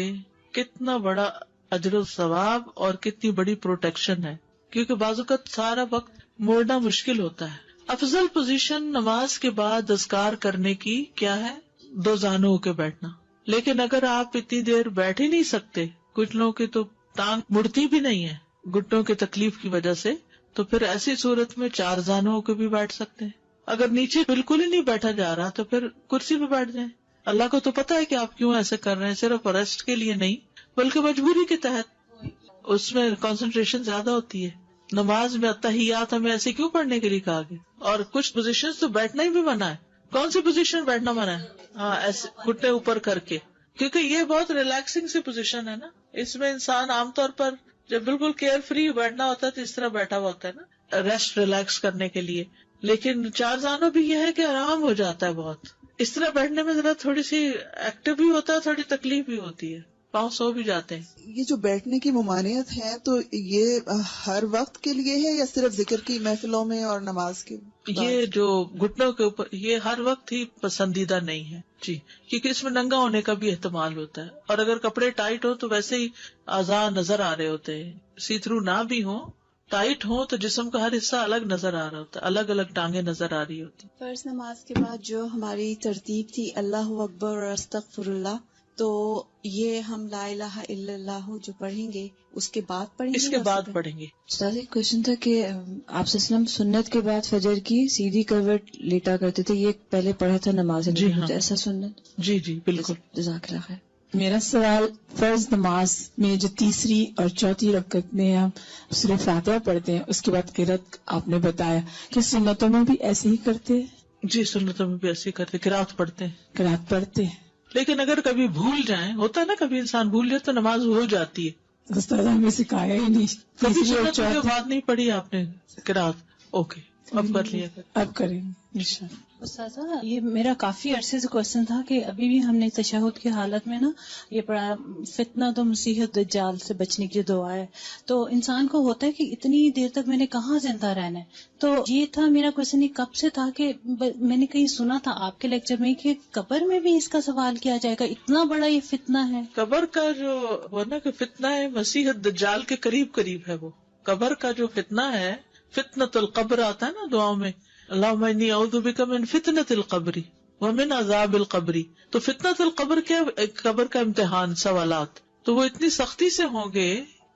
کتنا بڑا اجر و ثواب اور کتنی بڑی پروٹیکشن ہے، کیونکہ بعض اوقات سارا وقت موڑنا مشکل ہوتا ہے۔ افضل پوزیشن نماز کے بعد اذکار کرنے کی کیا ہے؟ 2 زانوں کے بیٹھنا، لیکن اگر آپ اتنی دیر بیٹھ ہی نہیں سکتے، کچھ لوگوں کی تو ٹانگ مڑتی بھی نہیں ہے گھٹنوں کی تکلیف کی وجہ سے، تو پھر ایسی صورت میں 4 زانوں کے بھی بیٹھ سکتے ہیں۔ اگر نیچے بالکل ہی نہیں بیٹھا جا رہا تو پھر کرسی پہ بیٹھ جائیں۔ اللہ کو تو پتا ہے کہ آپ کیوں ایسے کر رہے ہیں، صرف ریسٹ کے لیے نہیں بلکہ مجبوری کے تحت، اس میں کنسنٹریشن زیادہ ہوتی ہے۔ نماز میں التحیات ہمیں ایسے کیوں پڑھنے کے لیے کہا گیا؟ اور کچھ پوزیشن تو بیٹھنا ہی بھی منع ہے۔ کون سی پوزیشن بیٹھنا منع ہے؟ ہاں، ایسے گھٹنے اوپر کر کے، کیونکہ یہ بہت ریلیکسنگ سی پوزیشن ہے نا، اس میں انسان عام طور پر جب بالکل کیئر فری بیٹھنا ہوتا ہے تو اس طرح بیٹھا ہوا ہوتا ہے نا، ریسٹ ریلیکس کرنے کے لیے۔ لیکن 4 زانوں بھی یہ ہے کہ آرام ہو جاتا ہے بہت، اس طرح بیٹھنے میں ذرا تھوڑی سی ایکٹیو بھی ہوتا ہے، تھوڑی تکلیف بھی ہوتی ہے، پاؤں سو بھی جاتے ہیں۔ یہ جو بیٹھنے کی ممانعت ہے تو یہ ہر وقت کے لیے ہے یا صرف ذکر کی محفلوں میں اور نماز کے بعد؟ یہ جو گھٹنوں کے اوپر، یہ ہر وقت ہی پسندیدہ نہیں ہے جی، کیونکہ اس میں ننگا ہونے کا بھی احتمال ہوتا ہے، اور اگر کپڑے ٹائٹ ہو تو ویسے ہی اعضاء نظر آ رہے ہوتے ہیں، سی تھرو نہ بھی ہو، ٹائٹ ہو تو جسم کا ہر حصہ الگ نظر آ رہا ہوتا ہے، الگ الگ ٹانگیں نظر آ رہی ہوتی۔ فرض نماز کے بعد جو ہماری ترتیب تھی اللہ اکبر اور استغفر اللہ، تو یہ ہم لا الہ الا اللہ جو پڑھیں گے اس کے بعد پڑھیں گے؟ اس کے بعد پڑھیں گے۔ استاد ایک کوشچن تھا کہ آپ صلی اللہ علیہ وسلم سنت کے بعد فجر کی سیدھی کروٹ لیٹا کرتے تھے، یہ پہلے پڑھا تھا نماز؟ جی ہاں، ایسا سنت؟ جی جی بالکل۔ جزاک اللہ خیر۔ میرا سوال، فرض نماز میں جو تیسری اور چوتھی رکعت میں ہم سورہ فاتحہ پڑھتے ہیں، اس کے بعد قرات آپ نے بتایا کہ سنتوں میں بھی ایسے ہی کرتے ہیں؟ جی سنتوں میں بھی ایسے ہی کرتے، قرات پڑھتے ہیں، قرات پڑھتے ہیں، لیکن اگر کبھی بھول جائیں، ہوتا ہے نا کبھی انسان بھول جائے تو نماز ہو جاتی ہے۔ استاد ہمیں سکھایا ہی نہیں، کبھی سنت کے بعد نہیں پڑھی آپ نے قرات؟ اوکے، اب کر لیا، اب کریں گے انشاءاللہ۔ استاذہ یہ میرا کافی عرصے سے کوشچن تھا کہ ابھی بھی ہم نے تشہد کی حالت میں نا یہ پڑھا فتنہ تو مسیح دجال سے بچنے کی دعا ہے، تو انسان کو ہوتا ہے کہ اتنی دیر تک میں نے کہاں زندہ رہنا ہے، تو یہ تھا میرا کوشچن، یہ کب سے تھا کہ میں نے کہیں سنا تھا آپ کے لیکچر میں کہ قبر میں بھی اس کا سوال کیا جائے گا، اتنا بڑا یہ فتنہ ہے۔ قبر کا جو ورنہ کہ فتنہ ہے مسیح دجال کے قریب قریب ہے، وہ قبر کا جو فتنہ ہے، فتنۃ القبر آتا ہے نا دعاؤں میں، اللہم انی اعوذ بک من فتنۃ القبر ومن عذاب القبر. تو فتنۃ القبر کیا؟ قبر کا امتحان، سوالات. تو وہ اتنی سختی سے ہوں گے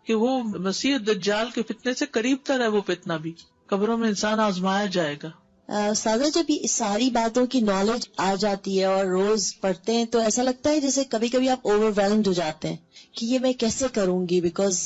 کہ وہ مسیح دجال کے فتنے سے قریب تر ہے. وہ فتنہ بھی قبروں میں انسان آزمایا جائے گا. سادہ جب یہ ساری باتوں کی نالج آ جاتی ہے اور روز پڑھتے ہیں تو ایسا لگتا ہے جیسے کبھی کبھی آپ اوور ویلمڈ ہو جاتے ہیں کہ یہ میں کیسے کروں گی، because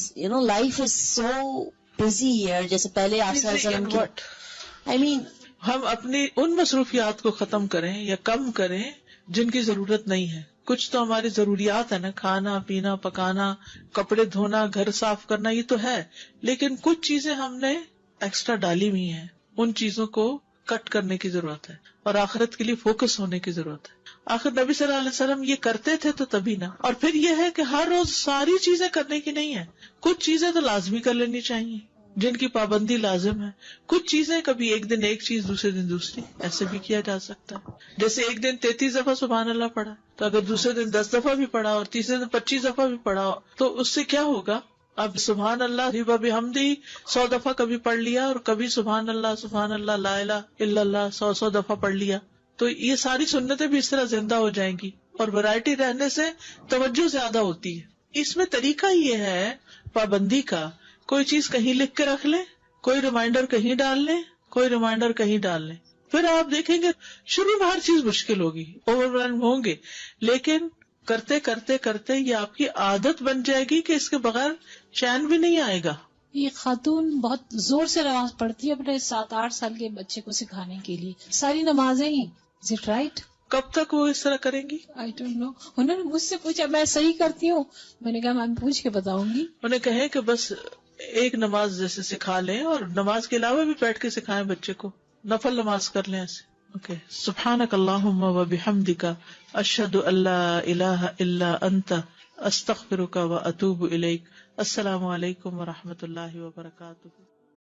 life is so busy here. جیسے پہلے آپ صلی اللہ علیہ وسلم کی ہم اپنی ان مصروفیات کو ختم کریں یا کم کریں جن کی ضرورت نہیں ہے. کچھ تو ہماری ضروریات ہے نا، کھانا پینا پکانا، کپڑے دھونا، گھر صاف کرنا، یہ تو ہے. لیکن کچھ چیزیں ہم نے ایکسٹرا ڈالی ہوئی ہیں، ان چیزوں کو کٹ کرنے کی ضرورت ہے اور آخرت کے لیے فوکس ہونے کی ضرورت ہے. آخر نبی صلی اللہ علیہ وسلم یہ کرتے تھے تو تبھی نا. اور پھر یہ ہے کہ ہر روز ساری چیزیں کرنے کی نہیں ہے، کچھ چیزیں تو لازمی کر لینی چاہیے جن کی پابندی لازم ہے. کچھ چیزیں کبھی ایک دن ایک چیز، دوسرے دن دوسری، ایسے بھی کیا جا سکتا ہے. جیسے ایک دن 33 دفعہ سبحان اللہ پڑھا تو اگر دوسرے دن 10 دفعہ بھی پڑھا اور تیسرے دن 25 دفعہ بھی پڑھا تو اس سے کیا ہوگا؟ اب سبحان اللہ بحمدہ 100 دفعہ کبھی پڑھ لیا اور کبھی سبحان اللہ لا الہ الا اللہ 100 دفعہ پڑھ لیا تو یہ ساری سنتیں بھی اس طرح زندہ ہو جائیں گی. اور ورائٹی رہنے سے توجہ زیادہ ہوتی ہے. اس میں طریقہ یہ ہے پابندی کا، کوئی چیز کہیں لکھ کے رکھ لیں، کوئی ریمائنڈر کہیں ڈال لیں، کوئی ریمائنڈر کہیں ڈال لیں. پھر آپ دیکھیں گے شروع میں ہر چیز مشکل ہوگی، اوور ویلم ہوں گے، لیکن کرتے کرتے کرتے یہ آپ کی عادت بن جائے گی کہ اس کے بغیر چین بھی نہیں آئے گا. یہ خاتون بہت زور سے نماز پڑھتی ہے اپنے 7-8 سال کے بچے کو سکھانے کے لیے، ساری نمازیں ہی. Is it right? کب تک وہ اس طرح کریں گی؟ I don't know. انہوں نے مجھ سے پوچھا میں صحیح کرتی ہوں، میں نے کہا میں پوچھ کے بتاؤں گی. انہیں کہیں کہ بس ایک نماز جیسے سکھا لیں اور نماز کے علاوہ بھی بیٹھ کے سکھائیں بچے کو، نفل نماز کر لیں ایسے. اوکے. سبحانک اللہم و بحمدک اشہد ان لا الہ الا انت استغفرک و اتوب الیک. السلام علیکم و رحمۃ اللہ وبرکاتہ.